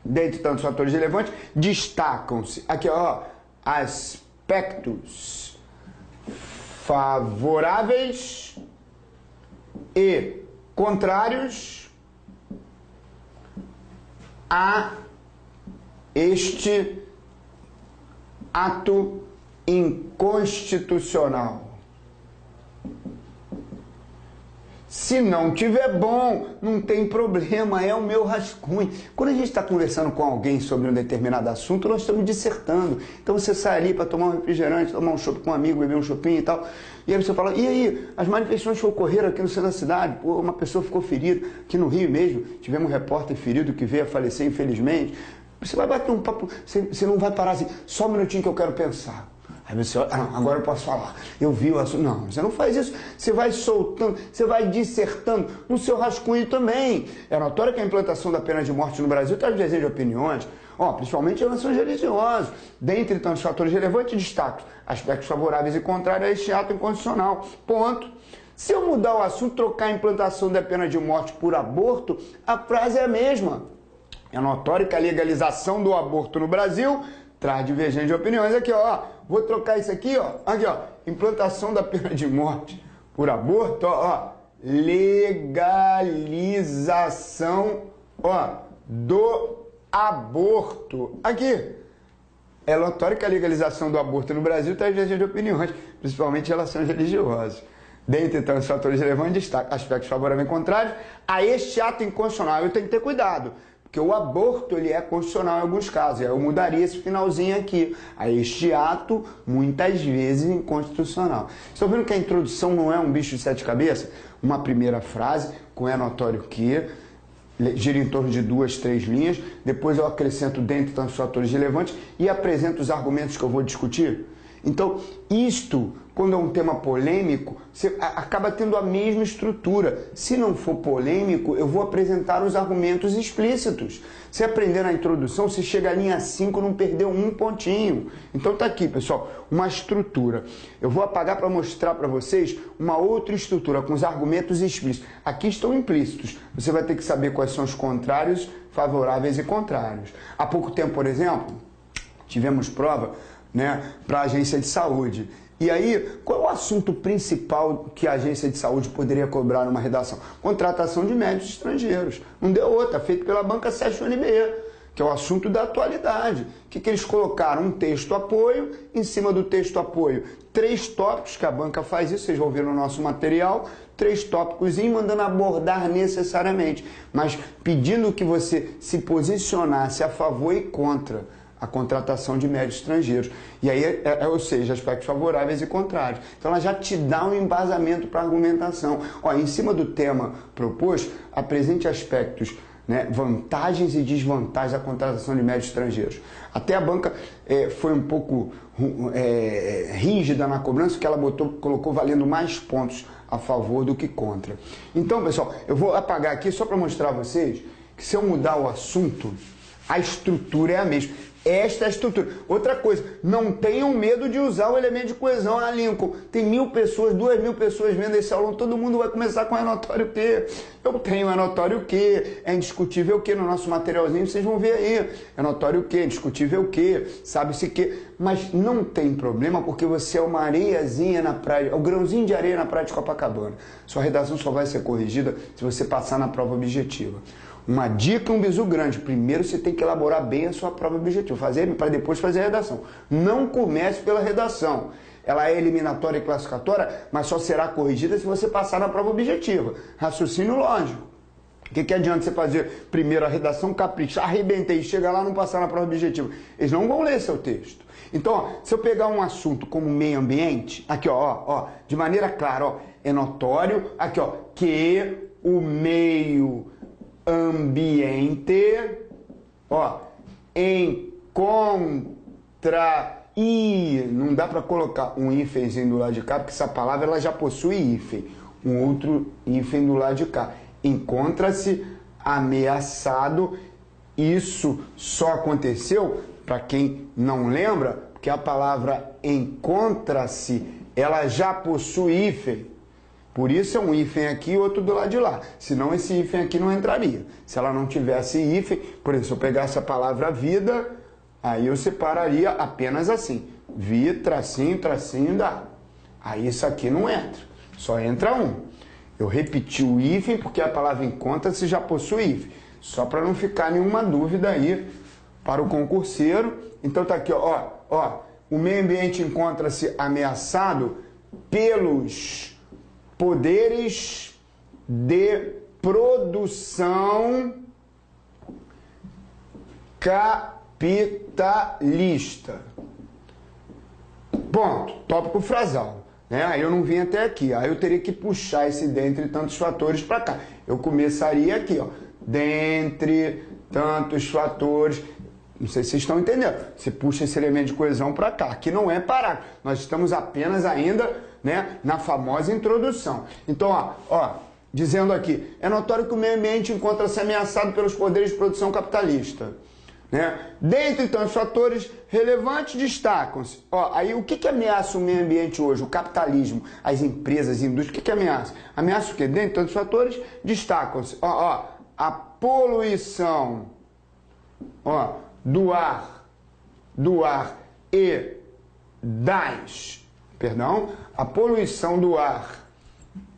Dentre tantos fatores relevantes, destacam-se, aqui ó, aspectos favoráveis e contrários a este ato inconstitucional. Se não tiver bom, não tem problema, é o meu rascunho. Quando a gente está conversando com alguém sobre um determinado assunto, nós estamos dissertando. Então você sai ali para tomar um refrigerante, tomar um chopp com um amigo, beber um chopinho e tal. E aí você fala, e aí, as manifestações que ocorreram aqui no centro da cidade, pô, uma pessoa ficou ferida, aqui no Rio mesmo, tivemos um repórter ferido que veio a falecer, infelizmente. Você vai bater um papo, você não vai parar assim, só um minutinho que eu quero pensar. Aí você olha, agora eu posso falar. Eu vi o assunto. Não, você não faz isso. Você vai soltando, você vai dissertando no seu rascunho também. É notório que a implantação da pena de morte no Brasil traz divergência de opiniões, principalmente em relações religiosas. Dentre tantos fatores relevantes, destaco aspectos favoráveis e contrários a este ato inconstitucional. Ponto. Se eu mudar o assunto, trocar a implantação da pena de morte por aborto, a frase é a mesma. É notório que a legalização do aborto no Brasil traz divergência de opiniões. Aqui, ó, vou trocar isso aqui, ó, implantação da pena de morte por aborto, legalização, do aborto. Aqui, é notório que a legalização do aborto no Brasil traz divergência de opiniões, principalmente em relações religiosas. Dentre tantos fatores relevantes, destaca aspectos favoráveis e contrários a este ato inconstitucional. Eu tenho que ter cuidado, porque o aborto ele é constitucional em alguns casos. Eu mudaria esse finalzinho aqui. A este ato, muitas vezes, inconstitucional. Estão vendo que a introdução não é um bicho de 7 cabeças? Uma primeira frase, com é notório que, gira em torno de 2, 3 linhas. Depois eu acrescento dentre tantos fatores relevantes e apresento os argumentos que eu vou discutir. Então, isto, quando é um tema polêmico, você acaba tendo a mesma estrutura. Se não for polêmico, eu vou apresentar os argumentos explícitos. Se aprender na introdução, se chega à linha 5, não perdeu um pontinho. Então tá aqui, pessoal, uma estrutura. Eu vou apagar para mostrar para vocês uma outra estrutura com os argumentos explícitos. Aqui estão implícitos. Você vai ter que saber quais são os contrários, favoráveis e contrários. Há pouco tempo, por exemplo, tivemos prova para a agência de saúde. E aí, qual é o assunto principal que a agência de saúde poderia cobrar numa redação? Contratação de médicos estrangeiros. Não deu outra, feito pela banca Session NBE, que é o assunto da atualidade. O que eles colocaram? Um texto apoio, em cima do texto apoio, 3 tópicos, que a banca faz isso, vocês vão ver no nosso material, 3 tópicos mandando abordar necessariamente, mas pedindo que você se posicionasse a favor e contra a contratação de médicos estrangeiros. E aí, ou seja, aspectos favoráveis e contrários. Então ela já te dá um embasamento para a argumentação. Ó, em cima do tema proposto, apresente aspectos, né, vantagens e desvantagens da contratação de médicos estrangeiros. Até a banca foi um pouco rígida na cobrança, porque ela colocou valendo mais pontos a favor do que contra. Então, pessoal, eu vou apagar aqui só para mostrar a vocês que se eu mudar o assunto, a estrutura é a mesma. Esta é a estrutura. Outra coisa, não tenham medo de usar o elemento de coesão. Ah, Lincoln, tem 1.000 pessoas, 2.000 pessoas vendo esse aulão, todo mundo vai começar com é notório que. Eu tenho é notório que, é indiscutível que, no nosso materialzinho vocês vão ver aí. É notório que, indiscutível que, sabe-se que. Mas não tem problema porque você é uma areiazinha na praia, é o grãozinho de areia na praia de Copacabana. Sua redação só vai ser corrigida se você passar na prova objetiva. Uma dica, um bizu grande. Primeiro você tem que elaborar bem a sua prova objetiva, para depois fazer a redação. Não comece pela redação. Ela é eliminatória e classificatória, mas só será corrigida se você passar na prova objetiva. Raciocínio lógico. O que adianta você fazer primeiro a redação, capricha, arrebentei, chega lá e não passar na prova objetiva? Eles não vão ler seu texto. Então, ó, se eu pegar um assunto como meio ambiente, aqui ó, de maneira clara, ó, é notório, aqui ó, que o meio ambiente, ó, encontra e não dá para colocar um hífenzinho do lado de cá, porque essa palavra ela já possui hífen, um outro hífen do lado de cá. Encontra-se ameaçado. Isso só aconteceu, para quem não lembra, porque a palavra encontra-se, ela já possui hífen. Por isso é um hífen aqui e outro do lado de lá. Senão esse hífen aqui não entraria. Se ela não tivesse hífen, por exemplo, se eu pegasse a palavra vida, aí eu separaria apenas assim. Vi, tracinho, tracinho, dá. Aí isso aqui não entra. Só entra um. Eu repeti o hífen porque a palavra encontra-se já possui hífen. Só para não ficar nenhuma dúvida aí para o concurseiro. Então tá aqui, ó. O meio ambiente encontra-se ameaçado pelos poderes de produção capitalista. Ponto. Tópico frasal. Né? Aí eu não vim até aqui. Aí eu teria que puxar esse dentre tantos fatores para cá. Eu começaria aqui, ó. Dentre tantos fatores. Não sei se vocês estão entendendo. Você puxa esse elemento de coesão para cá. Aqui não é parágrafo. Nós estamos apenas ainda, né, na famosa introdução. Então, ó, dizendo aqui, é notório que o meio ambiente encontra-se ameaçado pelos poderes de produção capitalista. Né? Dentre tantos fatores relevantes, destacam-se. Aí o que ameaça o meio ambiente hoje? O capitalismo, as empresas, as indústrias, o que ameaça? Ameaça o quê? Dentre tantos fatores, destacam-se. A poluição, do ar e das, a poluição do ar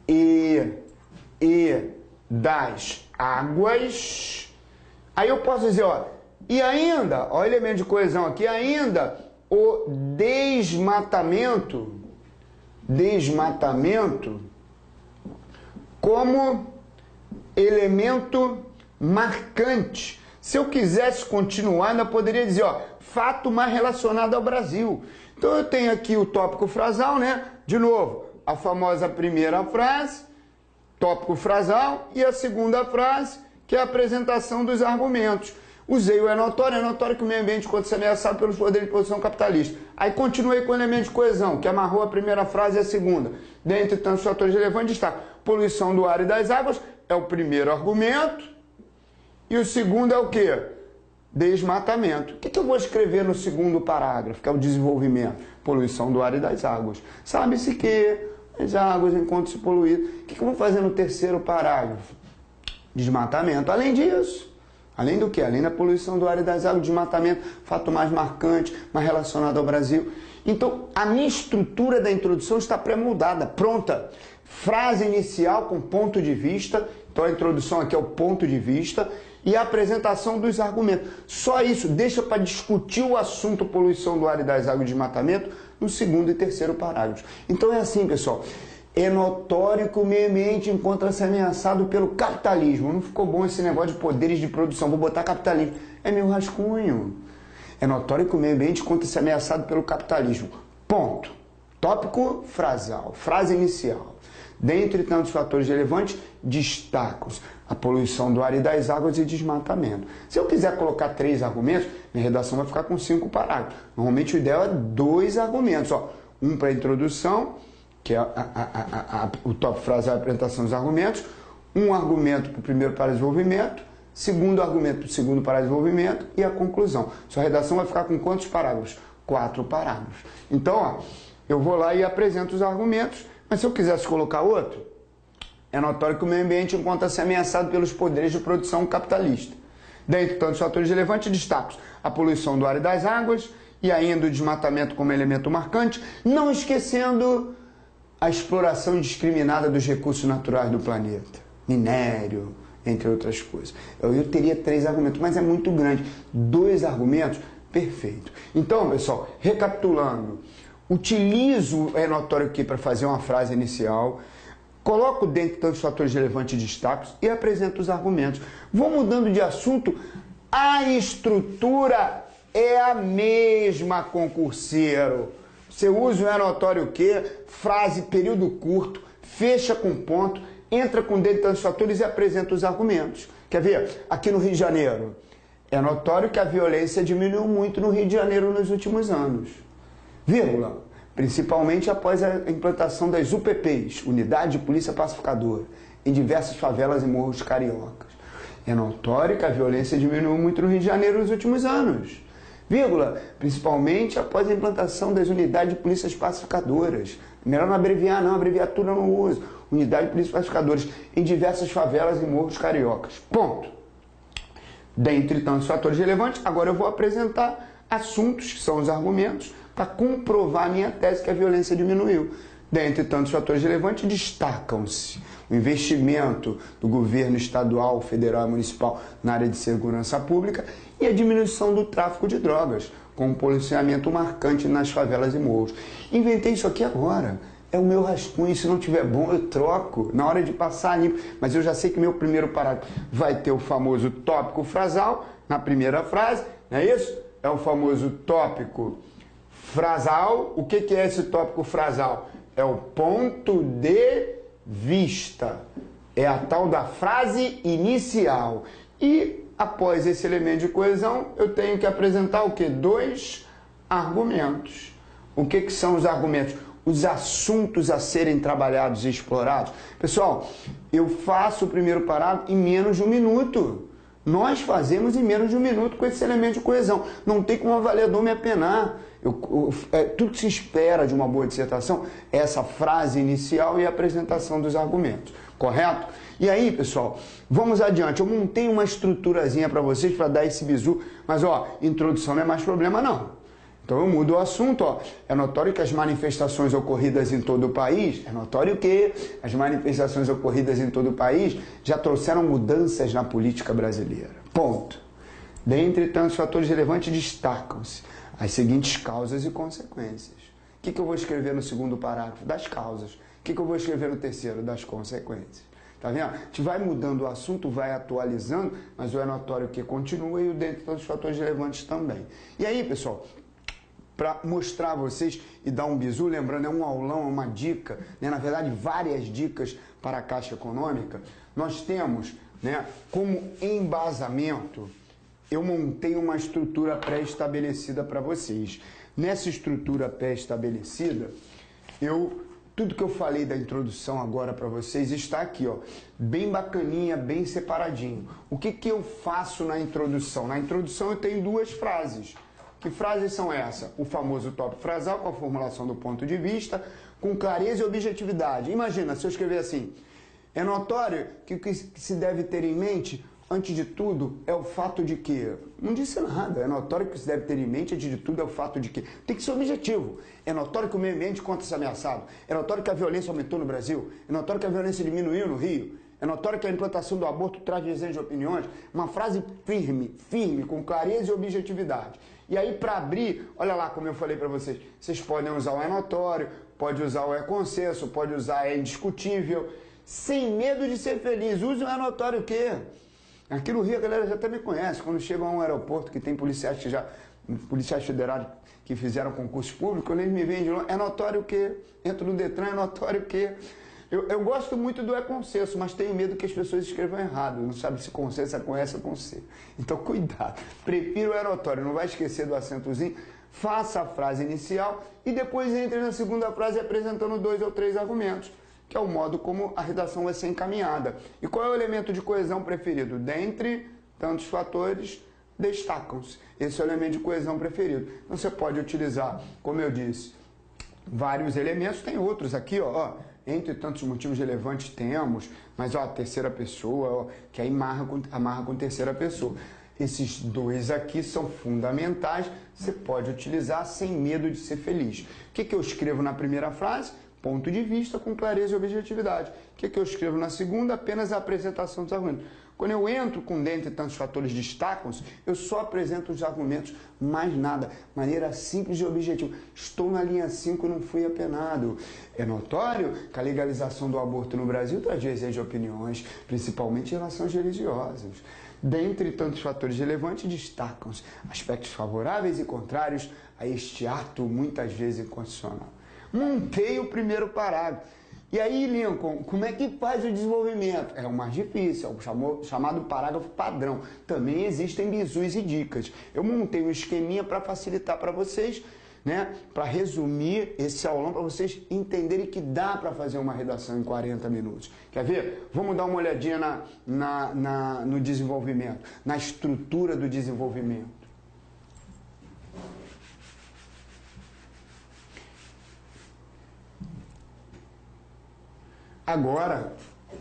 e das águas. Aí eu posso dizer, e ainda, ó, elemento de coesão aqui, ainda o desmatamento como elemento marcante. Se eu quisesse continuar, ainda poderia dizer, fato mais relacionado ao Brasil. Então eu tenho aqui o tópico frasal, né? De novo, a famosa primeira frase, tópico frasal, e a segunda frase, que é a apresentação dos argumentos. Usei o é notório que o meio ambiente encontra-se ameaçado pelos poderes de produção capitalista. Aí continuei com o elemento de coesão, que amarrou a primeira frase e a segunda. Dentre tantos fatores relevantes, destaca poluição do ar e das águas, é o primeiro argumento. E o segundo é o quê? Desmatamento. O que eu vou escrever no segundo parágrafo, que é o desenvolvimento? Poluição do ar e das águas. Sabe-se que as águas encontram-se poluídas. O que eu vou fazer no terceiro parágrafo? Desmatamento. Além disso, além do que? Além da poluição do ar e das águas, desmatamento, fato mais marcante, mais relacionado ao Brasil. Então, a minha estrutura da introdução está pré-moldada, pronta. Frase inicial com ponto de vista. Então, a introdução aqui é o ponto de vista. E a apresentação dos argumentos. Só isso, deixa para discutir o assunto poluição do ar e das águas de desmatamento no segundo e terceiro parágrafo. Então é assim, pessoal. É notório que o meio ambiente encontra-se ameaçado pelo capitalismo. Não ficou bom esse negócio de poderes de produção. Vou botar capitalismo. É meu rascunho. É notório que o meio ambiente encontra-se ameaçado pelo capitalismo. Ponto. Tópico frasal, frase inicial. Dentre tantos fatores relevantes, destacam-se a poluição do ar e das águas e desmatamento. Se eu quiser colocar 3 argumentos, minha redação vai ficar com 5 parágrafos. Normalmente o ideal é 2 argumentos. Ó. Um para a introdução, que é o tópico frasal, a apresentação dos argumentos. Um argumento para o primeiro para desenvolvimento. Segundo argumento para o segundo para desenvolvimento. E a conclusão. Sua redação vai ficar com quantos parágrafos? 4 parágrafos. Então, ó, eu vou lá e apresento os argumentos. Mas se eu quisesse colocar outro, é notório que o meio ambiente encontra-se ameaçado pelos poderes de produção capitalista. Dentre tantos fatores relevantes, destaco a poluição do ar e das águas e ainda o desmatamento como elemento marcante, não esquecendo a exploração indiscriminada dos recursos naturais do planeta, minério, entre outras coisas. Eu teria 3 argumentos, mas é muito grande. 2 argumentos, perfeito. Então, pessoal, recapitulando, utilizo é notório aqui para fazer uma frase inicial, coloco dentro tantos fatores relevantes e destaques e apresento os argumentos. Vou mudando de assunto, a estrutura é a mesma, concurseiro. Você usa o é notório que, frase, período curto, fecha com ponto, entra com dentro tantos fatores e apresenta os argumentos. Quer ver? Aqui no Rio de Janeiro, é notório que a violência diminuiu muito no Rio de Janeiro nos últimos anos. Vírgula. Principalmente após a implantação das UPPs, Unidade de Polícia Pacificadora, em diversas favelas e morros cariocas. É notório que a violência diminuiu muito no Rio de Janeiro nos últimos anos. Vírgula, principalmente após a implantação das Unidades de Polícias Pacificadoras. Melhor não abreviar não, abreviatura eu não uso. Unidade de Polícias Pacificadoras, em diversas favelas e morros cariocas. Ponto. Dentre tantos fatores relevantes, agora eu vou apresentar assuntos, que são os argumentos, para comprovar a minha tese que a violência diminuiu. Dentre tantos fatores relevantes, destacam-se o investimento do governo estadual, federal e municipal na área de segurança pública e a diminuição do tráfico de drogas, com um policiamento marcante nas favelas e morros. Inventei isso aqui agora. É o meu rascunho, se não tiver bom eu troco na hora de passar limpo. Mas eu já sei que meu primeiro parágrafo vai ter o famoso tópico frasal na primeira frase, não é isso? É o famoso tópico frasal. O que é esse tópico frasal? É o ponto de vista. É a tal da frase inicial. E após esse elemento de coesão, eu tenho que apresentar o quê? 2 argumentos. O que são os argumentos? Os assuntos a serem trabalhados e explorados. Pessoal, eu faço o primeiro parágrafo em menos de 1 minuto. Nós fazemos em menos de 1 minuto com esse elemento de coesão. Não tem como o avaliador me apenar. Tudo que se espera de uma boa dissertação é essa frase inicial e a apresentação dos argumentos. Correto? E aí, pessoal, vamos adiante. Eu montei uma estruturazinha para vocês para dar esse bizu. Mas, ó, introdução não é mais problema, não. Então eu mudo o assunto, ó. É notório que as manifestações ocorridas em todo o país, é notório que as manifestações ocorridas em todo o país já trouxeram mudanças na política brasileira. Ponto. Dentre tantos fatores relevantes, destacam-se as seguintes causas e consequências. O que eu vou escrever no segundo parágrafo? Das causas. O que eu vou escrever no terceiro? Das consequências. Tá vendo? A gente vai mudando o assunto, vai atualizando, mas o é notório que continua e o dentre tantos fatores relevantes também. E aí, pessoal, para mostrar a vocês e dar um bizu, lembrando, é um aulão, é uma dica, né? Na verdade, várias dicas para a Caixa Econômica. Nós temos, né, como embasamento, eu montei uma estrutura pré-estabelecida para vocês. Nessa estrutura pré-estabelecida, tudo que eu falei da introdução agora para vocês está aqui, ó, bem bacaninha, bem separadinho. O que eu faço na introdução? Na introdução eu tenho 2 frases. Que frases são essas? O famoso tópico frasal, com a formulação do ponto de vista, com clareza e objetividade. Imagina, se eu escrever assim, é notório que o que se deve ter em mente, antes de tudo, é o fato de que... Não disse nada. É notório que o que se deve ter em mente, antes de tudo, é o fato de que... Tem que ser objetivo. É notório que o meio ambiente encontra-se ameaçado. É notório que a violência aumentou no Brasil. É notório que a violência diminuiu no Rio. É notório que a implantação do aborto traz desenho de opiniões. Uma frase firme, com clareza e objetividade. E aí, para abrir, olha lá como eu falei para vocês, vocês podem usar o é notório, pode usar o é consenso, pode usar é indiscutível, sem medo de ser feliz. Use o é notório o quê? Aqui no Rio a galera já até me conhece, quando chega a um aeroporto que tem policiais que já policiais federais que fizeram concurso público, quando eles me veem de longe, é notório que, entro no Detran, é notório que... Eu gosto muito do consenso, mas tenho medo que as pessoas escrevam errado. Não sabe se consenso é com S ou com C. Então, cuidado. Prefiro o notório. Não vai esquecer do acentozinho. Faça a frase inicial e depois entre na segunda frase apresentando 2 ou 3 argumentos, que é o modo como a redação vai ser encaminhada. E qual é o elemento de coesão preferido? Dentre tantos fatores, destacam-se. Esse é o elemento de coesão preferido. Então, você pode utilizar, como eu disse, vários elementos. Tem outros aqui, ó. Entre tantos motivos relevantes temos, mas ó, a terceira pessoa, ó, que aí amarra com terceira pessoa. Esses 2 aqui são fundamentais, você pode utilizar sem medo de ser feliz. O que eu escrevo na primeira frase? Ponto de vista com clareza e objetividade. O que eu escrevo na segunda? Apenas a apresentação dos argumentos. Quando eu entro com dentre tantos fatores destacam-se, eu só apresento os argumentos, mais nada. Maneira simples e objetiva. Estou na linha 5 e não fui apenado. É notório que a legalização do aborto no Brasil traz divergência de opiniões, principalmente em relação aos religiosos. Dentre tantos fatores relevantes, destacam-se aspectos favoráveis e contrários a este ato, muitas vezes inconstitucional. Montei o primeiro parágrafo. E aí, Lincoln, como é que faz o desenvolvimento? É o mais difícil, é o chamado parágrafo padrão. Também existem bizus e dicas. Eu montei um esqueminha para facilitar para vocês, né? Para resumir esse aulão, para vocês entenderem que dá para fazer uma redação em 40 minutos. Quer ver? Vamos dar uma olhadinha no desenvolvimento, na estrutura do desenvolvimento. Agora,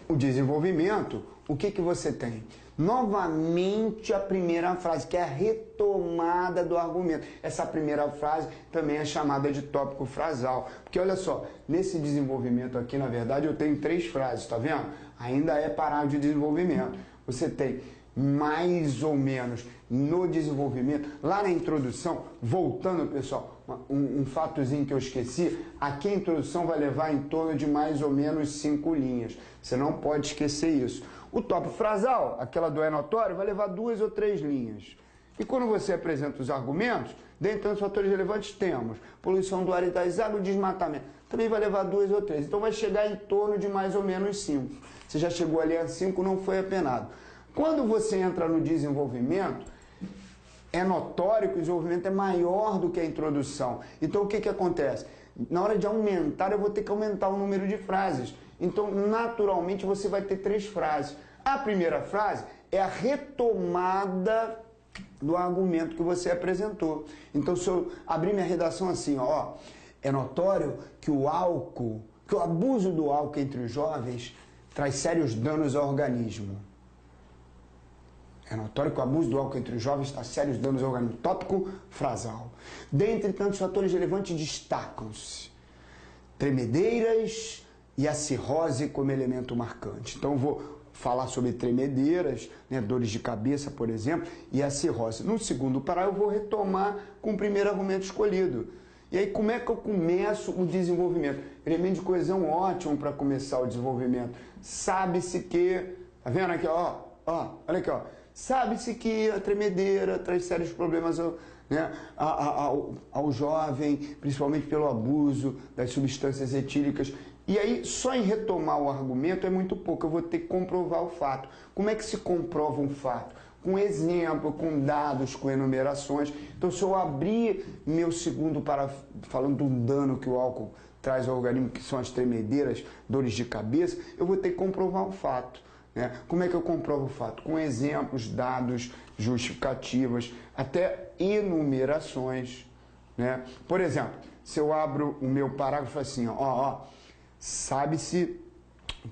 o desenvolvimento, o que você tem? Novamente a primeira frase, que é a retomada do argumento. Essa primeira frase também é chamada de tópico frasal. Porque olha só, nesse desenvolvimento aqui, na verdade, eu tenho 3 frases, tá vendo? Ainda é parágrafo de desenvolvimento. Você tem mais ou menos no desenvolvimento, lá na introdução, voltando, pessoal, um fatozinho que eu esqueci, aqui a introdução vai levar em torno de mais ou menos 5 linhas. Você não pode esquecer isso. O tópico frasal, aquela do é notório, vai levar 2 ou 3 linhas. E quando você apresenta os argumentos, dentre os fatores relevantes temos poluição do ar e das águas, desmatamento. Também vai levar 2 ou 3. Então vai chegar em torno de mais ou menos 5. Você já chegou ali a 5, não foi apenado. Quando você entra no desenvolvimento, é notório que o desenvolvimento é maior do que a introdução. Então o que acontece? Na hora de aumentar, eu vou ter que aumentar o número de frases. Então, naturalmente, você vai ter 3 frases. A primeira frase é a retomada do argumento que você apresentou. Então, se eu abrir minha redação assim, ó, é notório que o abuso do álcool entre os jovens traz sérios danos ao organismo. É notório que o abuso do álcool entre os jovens traz sérios danos ao organismo. Tópico frasal. Dentre tantos fatores relevantes, destacam-se tremedeiras e a cirrose como elemento marcante. Então, eu vou falar sobre tremedeiras, né, dores de cabeça, por exemplo, e a cirrose. No segundo parágrafo, eu vou retomar com o primeiro argumento escolhido. E aí, como é que eu começo o desenvolvimento? Elemento de coesão ótimo para começar o desenvolvimento. Sabe-se que... Tá vendo aqui, ó? Olha aqui, ó. Sabe-se que a tremedeira traz sérios problemas ao jovem, principalmente pelo abuso das substâncias etílicas. E aí, só em retomar o argumento é muito pouco, eu vou ter que comprovar o fato. Como é que se comprova um fato? Com exemplo, com dados, com enumerações. Então, se eu abrir meu segundo parágrafo falando do dano que o álcool traz ao organismo, que são as tremedeiras, dores de cabeça, eu vou ter que comprovar o fato. Como é que eu comprovo o fato? Com exemplos, dados, justificativas, até enumerações. Por exemplo, se eu abro o meu parágrafo assim, sabe-se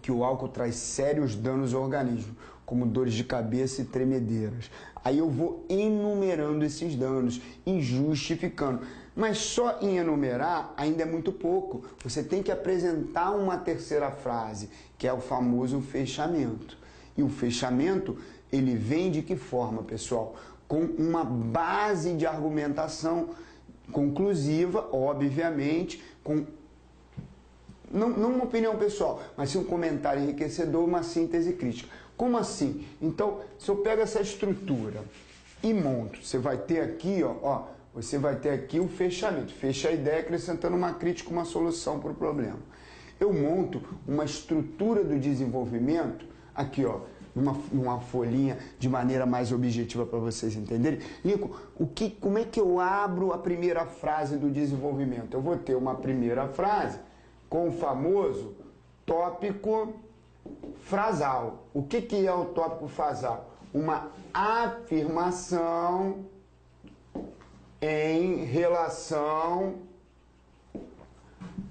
que o álcool traz sérios danos ao organismo, como dores de cabeça e tremedeiras. Aí eu vou enumerando esses danos e justificando. Mas só em enumerar ainda é muito pouco. Você tem que apresentar uma terceira frase, que é o famoso fechamento. E o fechamento, ele vem de que forma, pessoal? Com uma base de argumentação conclusiva, obviamente, com não uma opinião pessoal, mas sim um comentário enriquecedor, uma síntese crítica. Como assim? Então, se eu pego essa estrutura e monto, você vai ter aqui, você vai ter aqui o fechamento. Fecha a ideia acrescentando uma crítica, uma solução para o problema. Eu monto uma estrutura do desenvolvimento, aqui ó, numa folhinha de maneira mais objetiva para vocês entenderem. Nico, como é que eu abro a primeira frase do desenvolvimento? Eu vou ter uma primeira frase com o famoso tópico frasal. O que é o tópico frasal? Uma afirmação em relação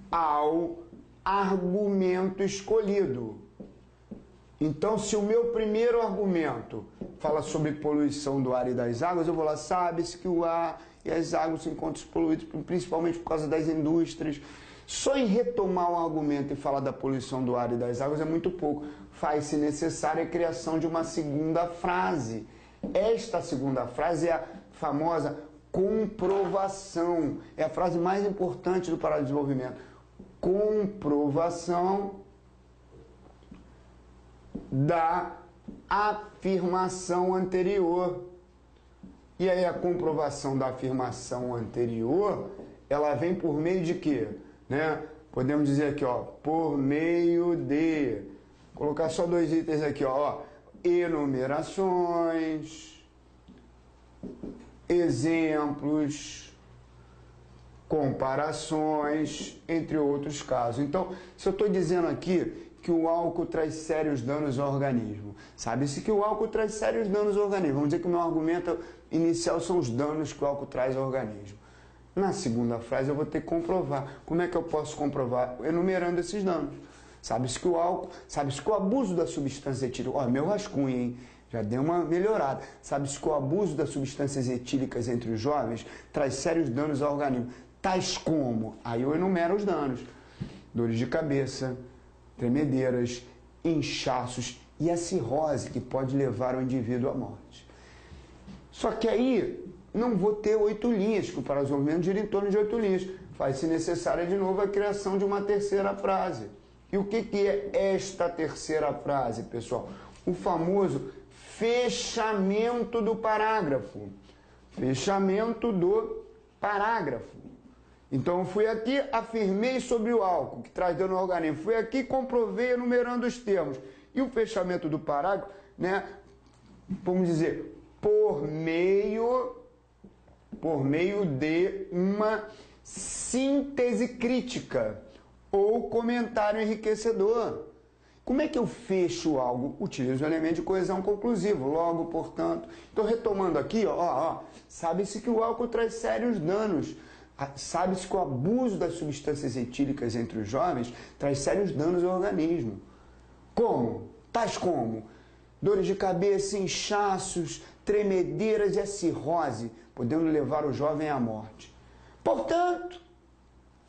ao argumento escolhido. Então, se o meu primeiro argumento fala sobre poluição do ar e das águas, eu vou lá, sabe-se que o ar e as águas se encontram poluídos, principalmente por causa das indústrias. Só em retomar um argumento e falar da poluição do ar e das águas é muito pouco. Faz-se necessária a criação de uma segunda frase. Esta segunda frase é a famosa comprovação. É a frase mais importante do paradesenvolvimento. Comprovação da afirmação anterior. E aí a comprovação da afirmação anterior, ela vem por meio de quê? Né? Podemos dizer aqui, ó, por meio de, colocar só dois itens aqui, ó, enumerações, exemplos, comparações, entre outros casos. Então, se eu estou dizendo aqui que o álcool traz sérios danos ao organismo, sabe-se que o álcool traz sérios danos ao organismo. Vamos dizer que o meu argumento inicial são os danos que o álcool traz ao organismo. Na segunda frase eu vou ter que comprovar. Como é que eu posso comprovar? Enumerando esses danos. Sabe-se que o álcool, sabe-se que o abuso da substância etílica, ó, meu rascunho, hein? Já deu uma melhorada. Sabe-se que o abuso das substâncias etílicas entre os jovens traz sérios danos ao organismo. Tais como, aí eu enumero os danos: dores de cabeça, tremedeiras, inchaços e a cirrose, que pode levar o indivíduo à morte. Só que aí não vou ter 8 linhas, que o paradesenvolvimento gira em torno de 8 linhas. Faz-se necessária de novo a criação de uma terceira frase. E o que é esta terceira frase, pessoal? O famoso fechamento do parágrafo. Fechamento do parágrafo. Então, eu fui aqui, afirmei sobre o álcool, que traz dano ao organismo. Fui aqui, comprovei, enumerando os termos. E o fechamento do parágrafo, né? Vamos dizer, por meio de uma síntese crítica ou comentário enriquecedor. Como é que eu fecho algo? Utilizo o elemento de coesão conclusivo, logo, portanto. Então, retomando aqui, sabe-se que o álcool traz sérios danos. Sabe-se que o abuso das substâncias etílicas entre os jovens traz sérios danos ao organismo. Como? Tais como dores de cabeça, inchaços, tremedeiras e a cirrose, podendo levar o jovem à morte. Portanto,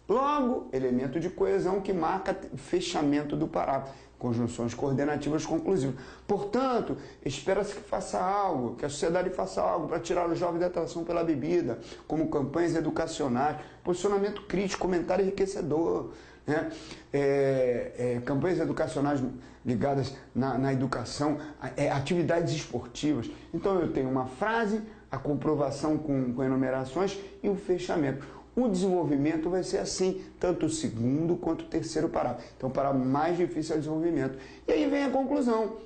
logo, elemento de coesão que marca fechamento do parágrafo. Conjunções coordenativas conclusivas. Portanto, espera-se que faça algo, que a sociedade faça algo para tirar o jovem da atração pela bebida, como campanhas educacionais, posicionamento crítico, comentário enriquecedor, né? Campanhas educacionais ligadas na educação, atividades esportivas. Então eu tenho uma frase, a comprovação com enumerações e o fechamento. O desenvolvimento vai ser assim, tanto o segundo quanto o terceiro parágrafo. Então, o parágrafo mais difícil é o desenvolvimento. E aí vem a conclusão.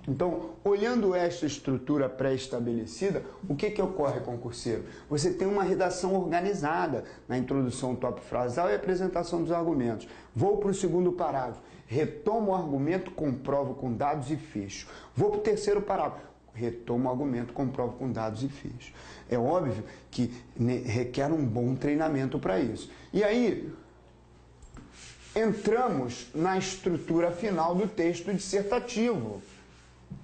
Então, olhando esta estrutura pré-estabelecida, o que ocorre, concurseiro? Você tem uma redação organizada na introdução, tópico frasal e apresentação dos argumentos. Vou para o segundo parágrafo, retomo o argumento, comprovo com dados e fecho. Vou para o terceiro parágrafo, retomo o argumento, comprovo com dados e fecho. É óbvio que requer um bom treinamento para isso. E aí, entramos na estrutura final do texto dissertativo.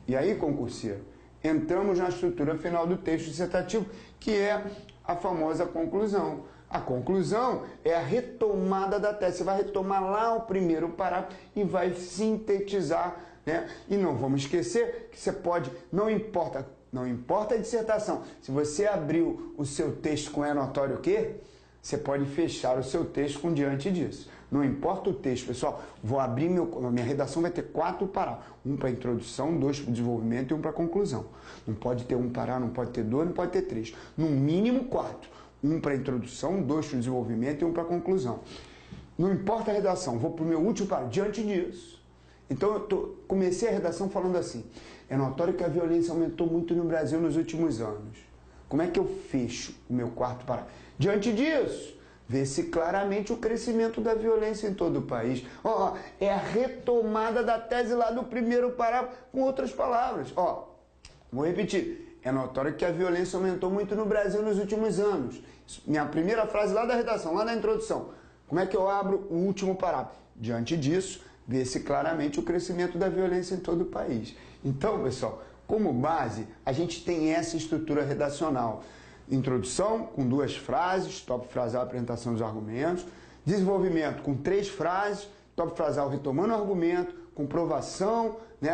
E aí, concurseiro, entramos na estrutura final do texto dissertativo, que é a famosa conclusão. A conclusão é a retomada da tese. Você vai retomar lá o primeiro parágrafo e vai sintetizar, né? E não vamos esquecer que você pode, não importa a dissertação, se você abriu o seu texto com é notório o quê? Você pode fechar o seu texto com diante disso. Não importa o texto, pessoal. Vou abrir minha redação, vai ter 4 parágrafos. Um para introdução, 2 para desenvolvimento e um para conclusão. Não pode ter um parágrafo, não pode ter 2, não pode ter 3. No mínimo 4. Um para introdução, 2 para desenvolvimento e 1 para conclusão. Não importa a redação, vou para o meu último parágrafo. Diante disso, então comecei a redação falando assim: é notório que a violência aumentou muito no Brasil nos últimos anos. Como é que eu fecho o meu quarto parágrafo? Diante disso, vê-se claramente o crescimento da violência em todo o país. É a retomada da tese lá do primeiro parágrafo, com outras palavras. Vou repetir. É notório que a violência aumentou muito no Brasil nos últimos anos. Minha primeira frase lá da redação, lá da introdução. Como é que eu abro o último parágrafo? Diante disso, vê-se claramente o crescimento da violência em todo o país. Então, pessoal, como base, a gente tem essa estrutura redacional. Introdução, com 2 frases, tópico frasal, apresentação dos argumentos. Desenvolvimento, com 3 frases, tópico frasal retomando o argumento, comprovação, né,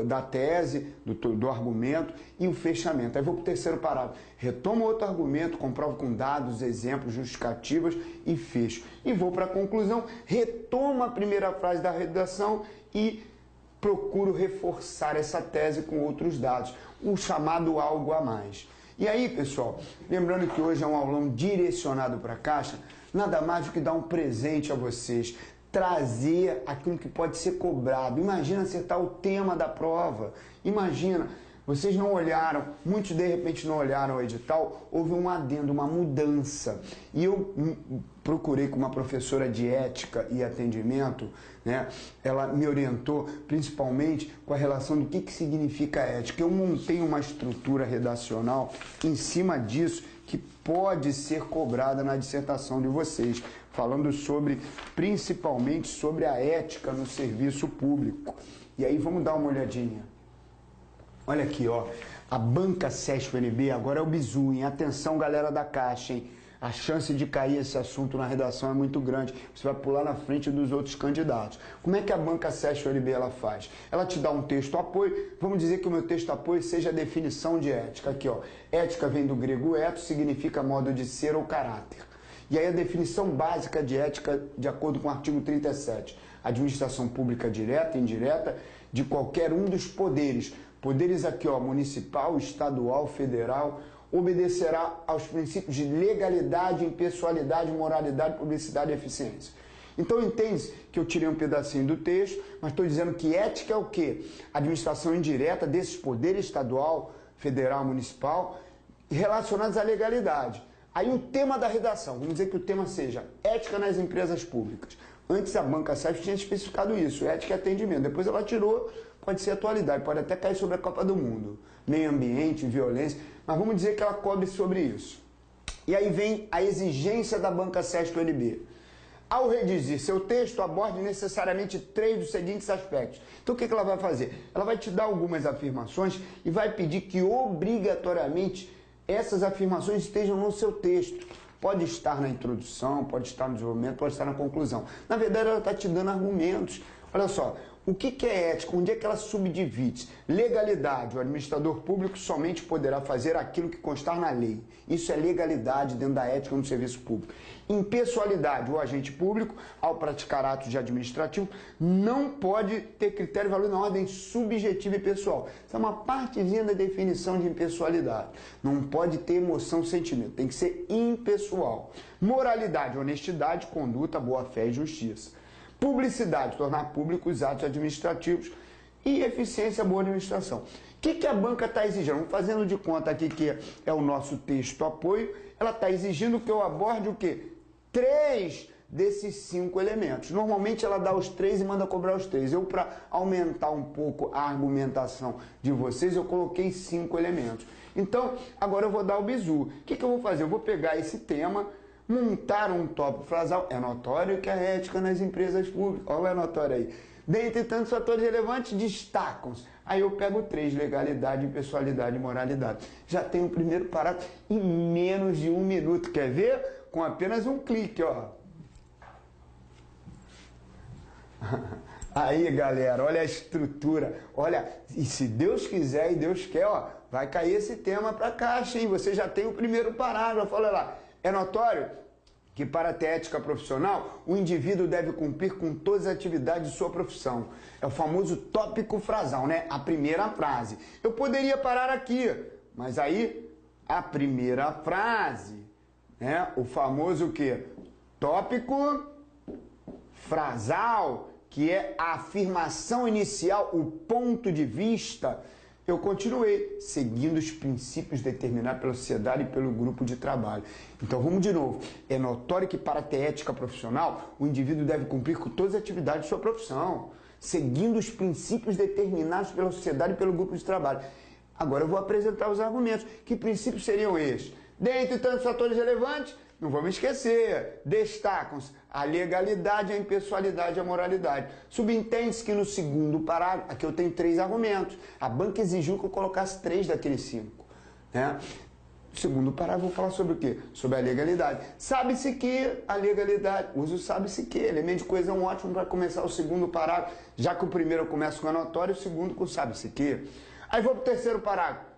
da tese, do argumento e o fechamento. Aí vou para o terceiro parágrafo. Retomo outro argumento, comprovo com dados, exemplos, justificativas e fecho. E vou para a conclusão, retomo a primeira frase da redação e procuro reforçar essa tese com outros dados. O chamado algo a mais. E aí, pessoal, lembrando que hoje é um aulão direcionado para a Caixa, nada mais do que dar um presente a vocês. Trazer aquilo que pode ser cobrado. Imagina acertar o tema da prova. Imagina, vocês não olharam, muitos de repente não olharam o edital, houve um adendo, uma mudança. E eu procurei com uma professora de ética e atendimento, né? Ela me orientou principalmente com a relação do que significa ética. Eu montei uma estrutura redacional em cima disso que pode ser cobrada na dissertação de vocês, falando principalmente sobre a ética no serviço público. E aí vamos dar uma olhadinha. Olha aqui, a banca SESP-UNB agora é o bizu, hein? Atenção, galera da Caixa, hein? A chance de cair esse assunto na redação é muito grande. Você vai pular na frente dos outros candidatos. Como é que a banca SESP-UNB ela faz? Ela te dá um texto apoio. Vamos dizer que o meu texto apoio seja a definição de ética. Aqui, ética vem do grego ethos, significa modo de ser ou caráter. E aí a definição básica de ética, de acordo com o artigo 37. Administração pública direta e indireta de qualquer um dos poderes. Poderes aqui, municipal, estadual, federal, obedecerá aos princípios de legalidade, impessoalidade, moralidade, publicidade e eficiência. Então entende que eu tirei um pedacinho do texto, mas estou dizendo que ética é o quê? Administração indireta desses poderes estadual, federal, municipal, relacionados à legalidade. Aí o tema da redação, vamos dizer que o tema seja ética nas empresas públicas. Antes a banca SESP tinha especificado isso, ética e atendimento. Depois ela tirou, pode ser atualidade, pode até cair sobre a Copa do Mundo. Meio ambiente, violência, mas vamos dizer que ela cobre sobre isso. E aí vem a exigência da banca SESP-UNB. Ao redigir seu texto, aborde necessariamente 3 dos seguintes aspectos. Então o que ela vai fazer? Ela vai te dar algumas afirmações e vai pedir que obrigatoriamente essas afirmações estejam no seu texto. Pode estar na introdução, pode estar no desenvolvimento, pode estar na conclusão. Na verdade, ela está te dando argumentos. Olha só, o que é ética? Onde é que ela subdivide? Legalidade. O administrador público somente poderá fazer aquilo que constar na lei. Isso é legalidade dentro da ética no serviço público. Impessoalidade. O agente público, ao praticar atos de administrativo, não pode ter critério e valor na ordem subjetiva e pessoal. Isso é uma partezinha da definição de impessoalidade. Não pode ter emoção, sentimento. Tem que ser impessoal. Moralidade. Honestidade, conduta, boa-fé e justiça. Publicidade, tornar públicos os atos administrativos e eficiência, boa administração. O que a banca está exigindo? Vamos fazendo de conta aqui que é o nosso texto apoio, ela está exigindo que eu aborde o quê? 3 desses 5 elementos. Normalmente ela dá os 3 e manda cobrar os 3. Eu, para aumentar um pouco a argumentação de vocês, eu coloquei 5 elementos. Então, agora eu vou dar o bizu. O que eu vou fazer? Eu vou pegar esse tema, montar um tópico frasal. É notório que a ética nas empresas públicas, olha é notório aí, dentre tantos fatores relevantes, destacam-se. Aí eu pego 3, legalidade, impessoalidade e moralidade. Já tem o primeiro parágrafo em menos de 1 minuto. Quer ver? Com apenas um clique, Aí, galera, olha a estrutura. Olha, e se Deus quiser e Deus quer, vai cair esse tema para a Caixa, hein? Você já tem o primeiro parágrafo, olha lá. É notório que para ter ética profissional, o indivíduo deve cumprir com todas as atividades de sua profissão. É o famoso tópico frasal, né? A primeira frase. Eu poderia parar aqui, mas aí a primeira frase né? O famoso o quê? Tópico frasal, que é a afirmação inicial, o ponto de vista. Eu continuei seguindo os princípios determinados pela sociedade e pelo grupo de trabalho. Então vamos de novo. É notório que para ter ética profissional, o indivíduo deve cumprir com todas as atividades de sua profissão, seguindo os princípios determinados pela sociedade e pelo grupo de trabalho. Agora eu vou apresentar os argumentos. Que princípios seriam estes? Dentre tantos fatores relevantes, não vamos esquecer, destacam-se a legalidade, a impessoalidade e a moralidade. Subentende-se que no segundo parágrafo, aqui eu tenho 3 argumentos, a banca exigiu que eu colocasse 3 daqueles 5. Né? No segundo parágrafo, eu vou falar sobre o quê? Sobre a legalidade. Sabe-se que a legalidade, uso sabe-se que, elemento de coesão ótimo para começar o segundo parágrafo, já que o primeiro eu começo com a notória e o segundo com sabe-se que. Aí vou para o terceiro parágrafo.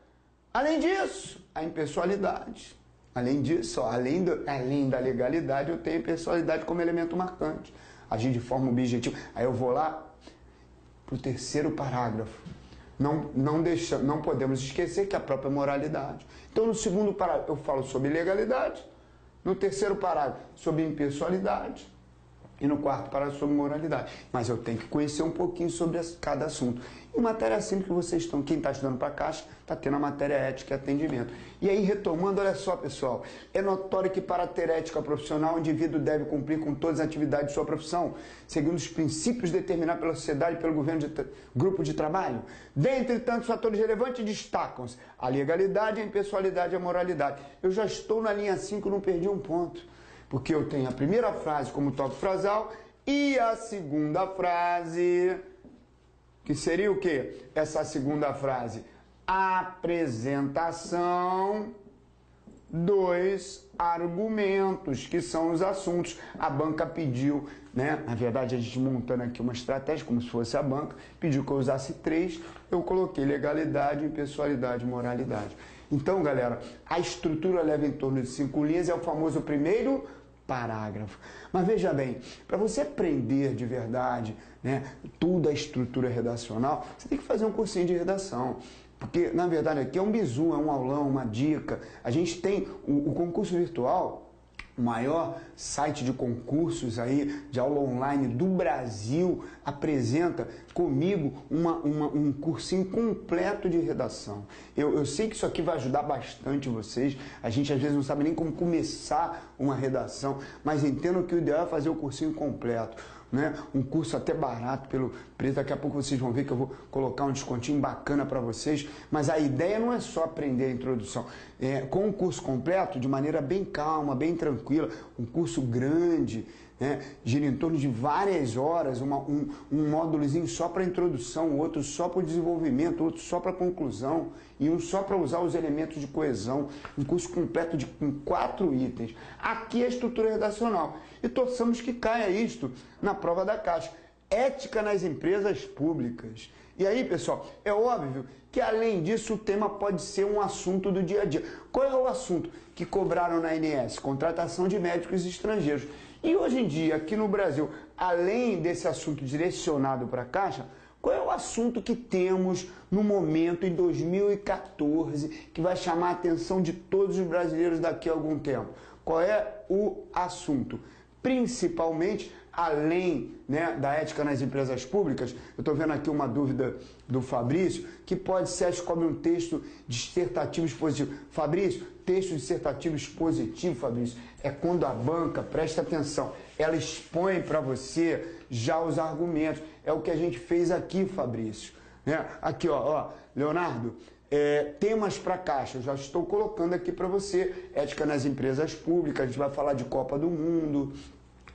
Além disso, a impessoalidade. Além disso, ó, além da legalidade, eu tenho a impessoalidade como elemento marcante. Agir de forma objetiva. Aí eu vou lá para o terceiro parágrafo. Não podemos esquecer que a própria moralidade. Então, no segundo parágrafo, eu falo sobre legalidade. No terceiro parágrafo, sobre impessoalidade. E no quarto parágrafo, sobre moralidade. Mas eu tenho que conhecer um pouquinho sobre cada assunto. E matéria simples que vocês estão, quem está estudando para a Caixa, está tendo a matéria ética e atendimento. E aí, retomando, olha só, pessoal. É notório que para ter ética profissional, o indivíduo deve cumprir com todas as atividades de sua profissão, segundo os princípios determinados pela sociedade e pelo grupo de trabalho. Dentre tantos fatores relevantes, destacam-se a legalidade, a impessoalidade e a moralidade. Eu já estou na linha 5, não perdi um ponto. Porque eu tenho a primeira frase como tópico frasal e a segunda frase, que seria o quê? Essa segunda frase, apresentação dos argumentos, que são os assuntos. A banca pediu, né? Na verdade, a gente montando aqui uma estratégia, como se fosse a banca, pediu que eu usasse 3, eu coloquei legalidade, impessoalidade e moralidade. Então, galera, a estrutura leva em torno de 5 linhas, é o famoso primeiro parágrafo. Mas veja bem, para você aprender de verdade, né, toda a estrutura redacional, você tem que fazer um cursinho de redação. Porque, na verdade, aqui é um bizu, é um aulão, uma dica. A gente tem o concurso virtual, o maior site de concursos aí, de aula online do Brasil, apresenta comigo um cursinho completo de redação. Eu sei que isso aqui vai ajudar bastante vocês. A gente às vezes não sabe nem como começar uma redação, mas entendo que o ideal é fazer o cursinho completo. Né? Um curso até barato pelo preço, daqui a pouco vocês vão ver que eu vou colocar um descontinho bacana para vocês, mas a ideia não é só aprender a introdução, com um curso completo, de maneira bem calma, bem tranquila, um curso grande, né? Gira em torno de várias horas, um módulozinho só para introdução, outro só para o desenvolvimento, outro só para conclusão e um só para usar os elementos de coesão, um curso completo com 4 itens. Aqui é a estrutura redacional e torçamos que caia isto na prova da Caixa. Ética nas empresas públicas. E aí, pessoal, é óbvio que além disso o tema pode ser um assunto do dia a dia. Qual é o assunto que cobraram na ANS? Contratação de médicos estrangeiros. E hoje em dia, aqui no Brasil, além desse assunto direcionado para a Caixa, qual é o assunto que temos no momento, em 2014, que vai chamar a atenção de todos os brasileiros daqui a algum tempo? Qual é o assunto? Principalmente, além, né, da ética nas empresas públicas, eu estou vendo aqui uma dúvida do Fabrício, que pode ser, cobre um texto dissertativo expositivo. Fabrício, texto dissertativo expositivo, Fabrício, é quando a banca, presta atenção, ela expõe para você já os argumentos. É o que a gente fez aqui, Fabrício. Né? Aqui, ó, Leonardo, temas para Caixa, eu já estou colocando aqui para você. Ética nas empresas públicas, a gente vai falar de Copa do Mundo,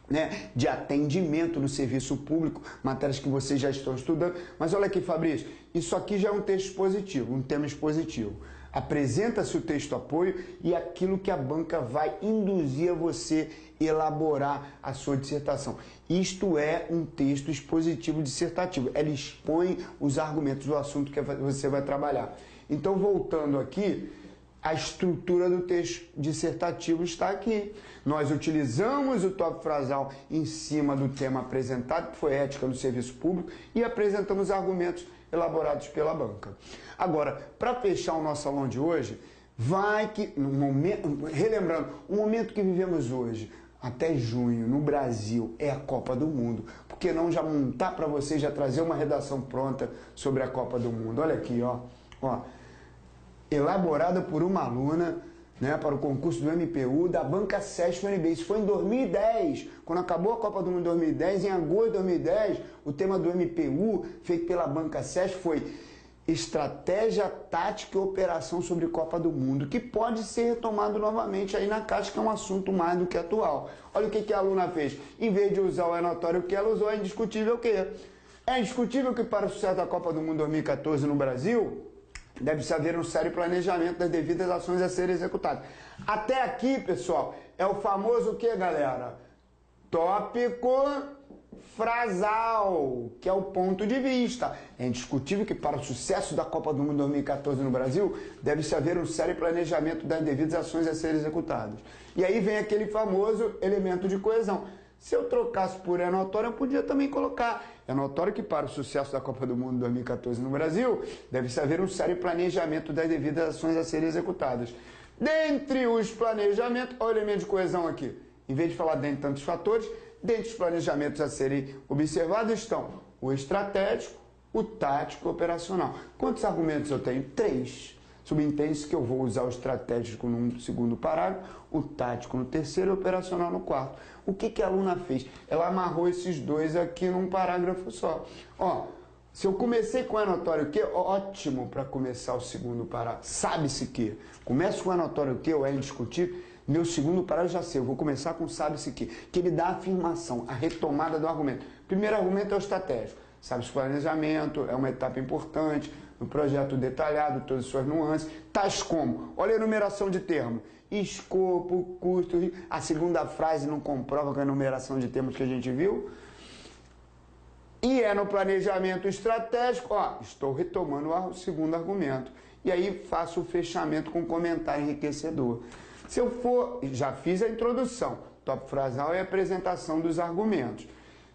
né, de atendimento no serviço público, matérias que vocês já estão estudando. Mas olha aqui, Fabrício, isso aqui já é um texto expositivo, um tema expositivo. Apresenta-se o texto apoio e aquilo que a banca vai induzir a você elaborar a sua dissertação. Isto é um texto expositivo dissertativo. Ela expõe os argumentos do assunto que você vai trabalhar. Então, voltando aqui, a estrutura do texto dissertativo está aqui. Nós utilizamos o tópico frasal em cima do tema apresentado, que foi ética no serviço público, e apresentamos argumentos elaborados pela banca. Agora, para fechar o nosso aulão de hoje, Vai que, no momento, relembrando, o momento que vivemos hoje, até junho, no Brasil, é a Copa do Mundo. Por que não já montar para vocês, já trazer uma redação pronta sobre a Copa do Mundo? Olha aqui, ó. Elaborada por uma aluna, né, para o concurso do MPU da banca SESC UNB. Isso foi em 2010, quando acabou a Copa do Mundo em 2010, em agosto de 2010, o tema do MPU, feito pela banca SESC, foi Estratégia, Tática e Operação sobre Copa do Mundo, que pode ser retomado novamente aí na Caixa, que é um assunto mais do que atual. Olha o que a aluna fez. Em vez de usar o é notório que ela usou, é indiscutível o quê? É indiscutível que para o sucesso da Copa do Mundo 2014 no Brasil, deve-se haver um sério planejamento das devidas ações a serem executadas. Até aqui, pessoal, é o famoso o que, galera? Tópico frasal, que é o ponto de vista. É indiscutível que para o sucesso da Copa do Mundo 2014 no Brasil, deve-se haver um sério planejamento das devidas ações a serem executadas. E aí vem aquele famoso elemento de coesão. Se eu trocasse por é notório, eu podia também colocar. É notório que para o sucesso da Copa do Mundo 2014 no Brasil, deve-se haver um sério planejamento das devidas ações a serem executadas. Dentre os planejamentos, olha o elemento de coesão aqui. Em vez de falar dentre tantos fatores, dentre os planejamentos a serem observados estão o estratégico, o tático e o operacional. Quantos argumentos eu tenho? 3. Subentende-se que eu vou usar o estratégico no segundo parágrafo, o tático no terceiro e o operacional no quarto. O que a aluna fez? Ela amarrou esses dois aqui num parágrafo só. Ó, se eu comecei com o notório que, ótimo para começar o segundo parágrafo. Sabe-se que. Começo com o notório que, ou é indiscutível, meu segundo parágrafo já sei, eu vou começar com sabe-se que ele dá a afirmação, a retomada do argumento. Primeiro argumento é o estratégico. Sabe-se planejamento, é uma etapa importante, no projeto detalhado, todas as suas nuances, tais como, olha a enumeração de termos, escopo, custo, a segunda frase não comprova com a enumeração de termos que a gente viu, e é no planejamento estratégico, ó, estou retomando o segundo argumento, e aí faço o fechamento com comentário enriquecedor. Se eu for, já fiz a introdução, tópico frasal é a apresentação dos argumentos.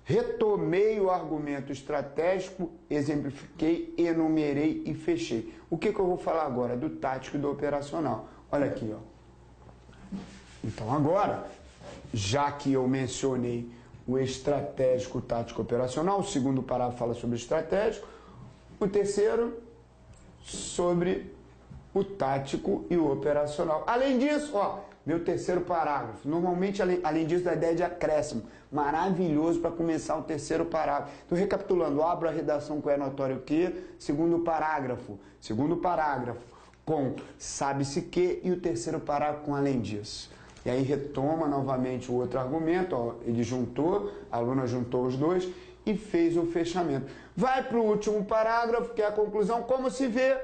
Retomei o argumento estratégico, exemplifiquei, enumerei e fechei. O que eu vou falar agora? Do tático e do operacional. Olha aqui, ó. Então agora, já que eu mencionei o estratégico, o tático e o operacional, o segundo parágrafo fala sobre o estratégico, o terceiro sobre o tático e o operacional. Além disso, ó, meu terceiro parágrafo. Normalmente, além disso, a ideia de acréscimo. Maravilhoso para começar o terceiro parágrafo. Então, recapitulando, abro a redação com é notório que, segundo parágrafo com sabe-se que e o terceiro parágrafo com além disso. E aí retoma novamente o outro argumento, ó, ele juntou, a aluna juntou os dois e fez o fechamento. Vai para o último parágrafo, que é a conclusão, como se vê.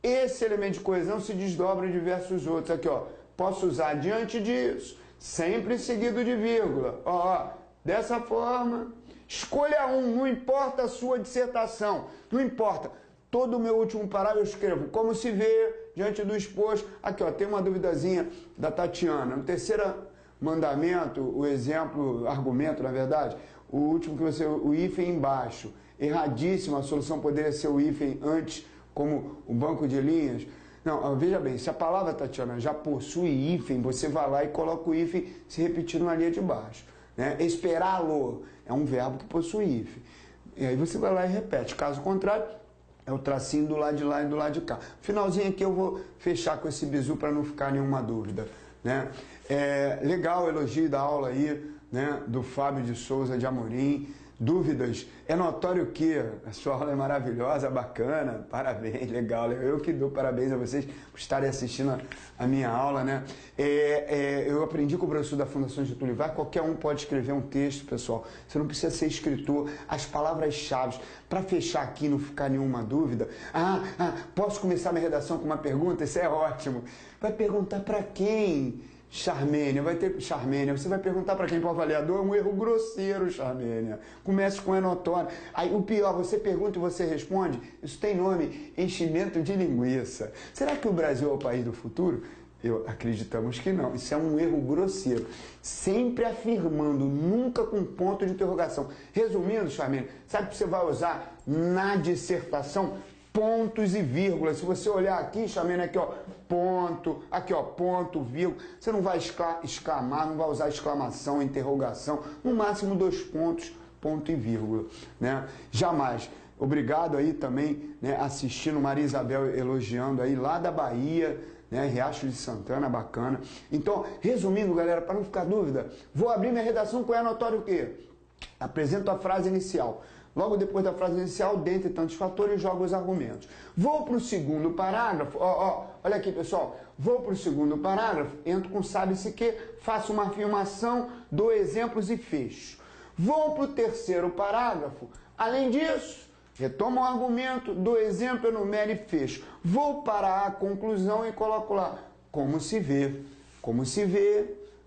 Esse elemento de coesão se desdobra em diversos outros. Aqui, ó, posso usar diante disso, sempre seguido de vírgula. Ó, dessa forma, escolha um, não importa a sua dissertação, não importa. Todo o meu último parágrafo eu escrevo como se vê diante do exposto. Aqui, ó, tem uma duvidazinha da Tatiana. No terceiro mandamento, o exemplo, argumento, na verdade, o último que você, o hífen embaixo. Erradíssimo, a solução poderia ser o hífen antes, como o banco de linhas. Não, veja bem, se a palavra, Tatiana, já possui hífen, você vai lá e coloca o hífen se repetindo na linha de baixo. Né? Esperá-lo é um verbo que possui hífen. E aí você vai lá e repete. Caso contrário, é o tracinho do lado de lá e do lado de cá. Finalzinho aqui eu vou fechar com esse bizu para não ficar nenhuma dúvida. Né? Legal o elogio da aula aí, né, do Fábio de Souza de Amorim. Dúvidas? É notório que a sua aula é maravilhosa, bacana, parabéns, legal. Eu que dou parabéns a vocês por estarem assistindo a minha aula, né? Eu aprendi com o professor da Fundação Getúlio Vargas, qualquer um pode escrever um texto, pessoal. Você não precisa ser escritor. As palavras-chave, para fechar aqui, não ficar nenhuma dúvida. Posso começar minha redação com uma pergunta? Isso é ótimo. Vai perguntar para quem? Charmênia, você vai perguntar para quem? Para o avaliador? É um erro grosseiro, Charmênia. Comece com é notório. Aí o pior, você pergunta e você responde. Isso tem nome, enchimento de linguiça. Será que o Brasil é o país do futuro? Acreditamos que não. Isso é um erro grosseiro. Sempre afirmando, nunca com ponto de interrogação. Resumindo, Charmênia, sabe o que você vai usar na dissertação? pontos e vírgulas. Se você olhar aqui, chamando aqui, ó, ponto, aqui, ó, ponto, vírgula, você não vai exclamar, não vai usar exclamação, interrogação, no máximo 2 pontos, ponto e vírgula, né? Jamais. Obrigado aí também, né, assistindo Maria Isabel elogiando aí lá da Bahia, né, Riacho de Santana, bacana. Então, resumindo, galera, para não ficar dúvida, vou abrir minha redação com notório o quê? Apresento a frase inicial. Logo depois da frase inicial, dentre tantos fatores, jogo os argumentos. Vou para o segundo parágrafo, olha aqui, pessoal. Vou para o segundo parágrafo, entro com sabe-se que, faço uma afirmação, dou exemplos e fecho. Vou para o terceiro parágrafo, além disso, retomo o argumento, dou exemplo, enumero e fecho. Vou para a conclusão e coloco lá, como se vê,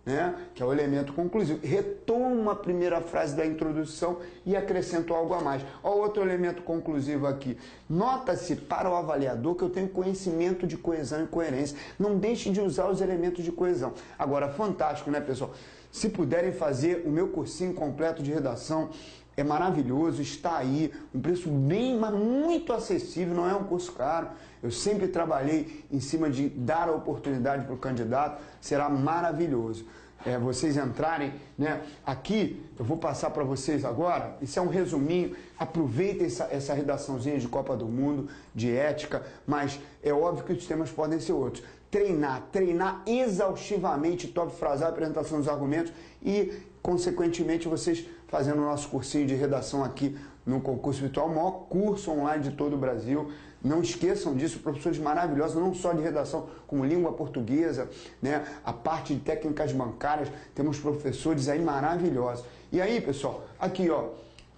né? Que é o elemento conclusivo. Retomo a primeira frase da introdução e acrescento algo a mais. Olha outro elemento conclusivo aqui. Nota-se para o avaliador que eu tenho conhecimento de coesão e coerência. Não deixe de usar os elementos de coesão. Agora, fantástico, né, pessoal? Se puderem fazer o meu cursinho completo de redação, é maravilhoso, está aí, um preço bem, mas muito acessível, não é um curso caro. Eu sempre trabalhei em cima de dar a oportunidade para o candidato, será maravilhoso. Vocês entrarem, né? Aqui, eu vou passar para vocês agora, isso é um resuminho, aproveitem essa redaçãozinha de Copa do Mundo, de ética, mas é óbvio que os temas podem ser outros. Treinar exaustivamente, top frasal, apresentação dos argumentos e, consequentemente, vocês fazendo o nosso cursinho de redação aqui no concurso virtual, o maior curso online de todo o Brasil. Não esqueçam disso, professores maravilhosos, não só de redação, como língua portuguesa, né? A parte de técnicas bancárias, temos professores aí maravilhosos. E aí, pessoal, aqui, ó,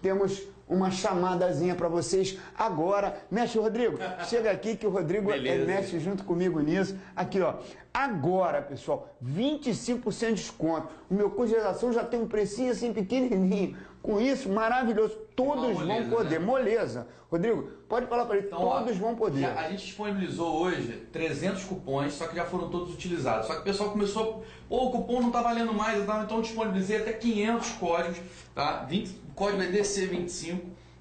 temos uma chamadazinha para vocês agora. Mestre Rodrigo, chega aqui que o Rodrigo mexe junto comigo nisso. Aqui, ó. Agora, pessoal, 25% de desconto. O meu curso de redação já tem um precinho assim pequenininho. Com isso, maravilhoso. Todos vão poder. Né? Moleza. Rodrigo, pode falar para ele. Então, todos vão poder. A gente disponibilizou hoje 300 cupons, só que já foram todos utilizados. Só que o pessoal começou, o cupom não está valendo mais, então disponibilizei até 500 códigos, tá? O código é DC25.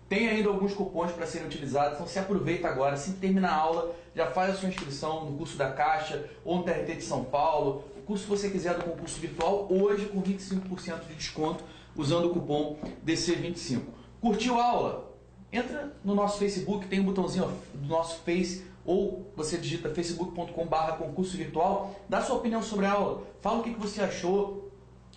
Tem ainda alguns cupons para serem utilizados, então se aproveita agora, assim que terminar a aula, já faz a sua inscrição no curso da Caixa ou no TRT de São Paulo, o curso que você quiser do concurso virtual, hoje com 25% de desconto, usando o cupom DC25. Curtiu a aula? Entra no nosso Facebook, tem um botãozinho do nosso Face, ou você digita facebook.com/concurso virtual, dá sua opinião sobre a aula, fala o que você achou,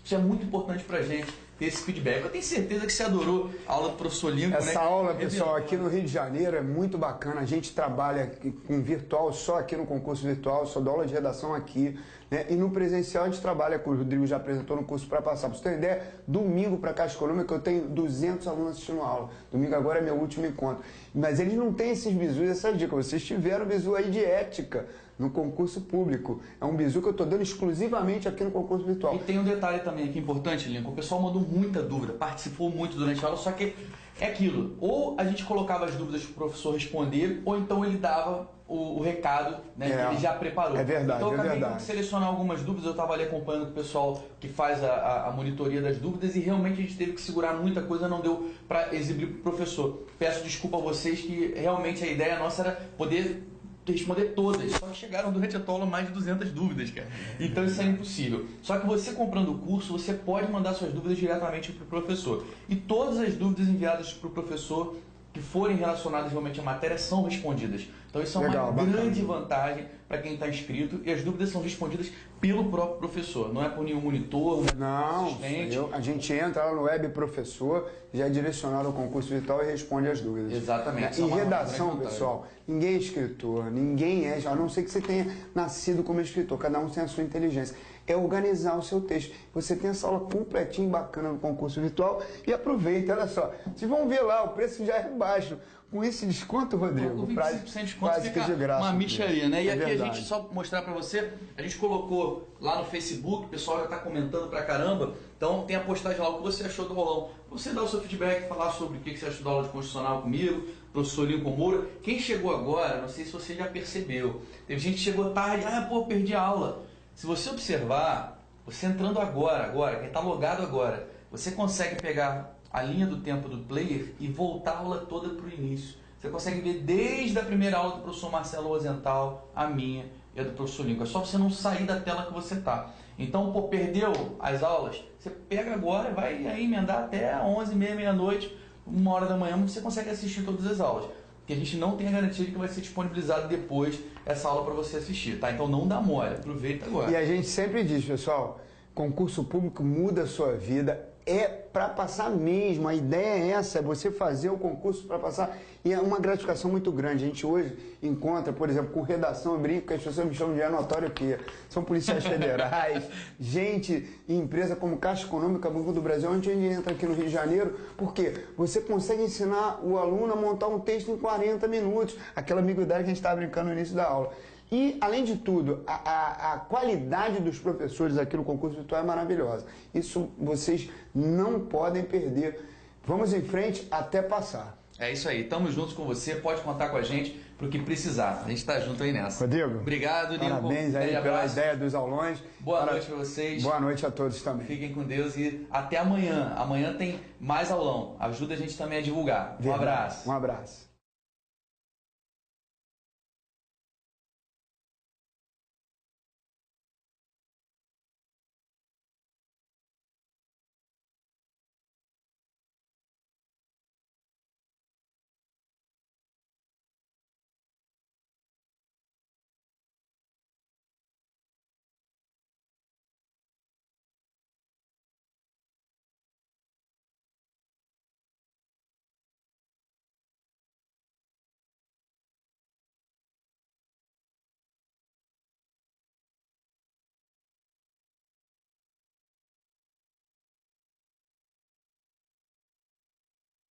isso é muito importante para a gente. Ter esse feedback. Eu tenho certeza que você adorou a aula do professor Lincoln. Essa aula, pessoal, aqui no Rio de Janeiro é muito bacana. A gente trabalha com virtual só aqui no concurso virtual, só dou aula de redação aqui, né? E no presencial a gente trabalha com o Rodrigo, já apresentou no curso para passar. Pra você ter ideia, domingo para Caixa Econômica eu tenho 200 alunos assistindo a aula. Domingo agora é meu último encontro. Mas eles não têm esses bizus, essa dica. Vocês tiveram bizu aí de ética no concurso público. É um bizu que eu estou dando exclusivamente aqui no concurso virtual. E tem um detalhe também aqui importante, Lincoln. O pessoal mandou muita dúvida, participou muito durante a aula, só que é aquilo. Ou a gente colocava as dúvidas para o professor responder, ou então ele dava o recado, né, que ele já preparou. É verdade, então eu acabei de selecionar algumas dúvidas, eu estava ali acompanhando com o pessoal que faz a monitoria das dúvidas e realmente a gente teve que segurar muita coisa, não deu para exibir para o professor. Peço desculpa a vocês que realmente a ideia nossa era poder responder todas, só que chegaram durante a aula mais de 200 dúvidas, cara. Então isso é impossível. Só que você comprando o curso, você pode mandar suas dúvidas diretamente para o professor. E todas as dúvidas enviadas para o professor que forem relacionadas realmente à matéria são respondidas. Então isso é uma grande vantagem para quem está inscrito e as dúvidas são respondidas pelo próprio professor, não é por nenhum monitor, não, assistente. A gente entra lá no web professor, já é direcionado ao concurso virtual e responde as dúvidas. Exatamente. Em redação, pessoal, ninguém é escritor, ninguém é, a não ser que você tenha nascido como escritor, cada um tem a sua inteligência. É organizar o seu texto. Você tem essa aula completinha, bacana no concurso virtual e aproveita, olha só. Vocês vão ver lá, o preço já é baixo. Com esse desconto, Rodrigo, com 25% de desconto fica de graça, uma micharia, né? E aqui verdade. A gente, só mostrar para você, a gente colocou lá no Facebook, o pessoal já está comentando pra caramba, então tem a postagem lá, o que você achou do aulão. Você dá o seu feedback, falar sobre o que você achou da aula de constitucional comigo, professor Lincoln Moura. Quem chegou agora, não sei se você já percebeu, teve gente que chegou tarde, perdi a aula. Se você observar, você entrando agora, quem está logado agora, você consegue pegar a linha do tempo do player e voltar a aula toda para o início. Você consegue ver desde a primeira aula do professor Marcelo Rosenthal, a minha e a do professor Lincoln. É só você não sair da tela que você tá. Então, pô, perdeu as aulas? Você pega agora, vai aí emendar até 11h30, meia-noite, 1h da manhã, você consegue assistir todas as aulas. Porque a gente não tem a garantia de que vai ser disponibilizado depois essa aula para você assistir, tá? Então não dá mole, aproveita agora. E a gente sempre diz, pessoal, concurso público muda a sua vida, é para passar mesmo, a ideia é essa, é você fazer o concurso para passar, e é uma gratificação muito grande. A gente hoje encontra, por exemplo, com redação, eu brinco que as pessoas me chamam de anotório que são policiais federais, gente em empresa como Caixa Econômica, Banco do Brasil, onde a gente entra aqui no Rio de Janeiro, porque você consegue ensinar o aluno a montar um texto em 40 minutos, aquela ambiguidade que a gente estava brincando no início da aula. E, além de tudo, a qualidade dos professores aqui no concurso virtual é maravilhosa. Isso vocês não podem perder. Vamos em frente até passar. É isso aí, estamos juntos com você, pode contar com a gente para o que precisar. A gente está junto aí nessa. Rodrigo, obrigado, Lincoln. Parabéns aí pela ideia dos aulões. Boa noite para vocês. Boa noite a todos também. Fiquem com Deus e até amanhã. Amanhã tem mais aulão. Ajuda a gente também a divulgar. Um abraço. Um abraço.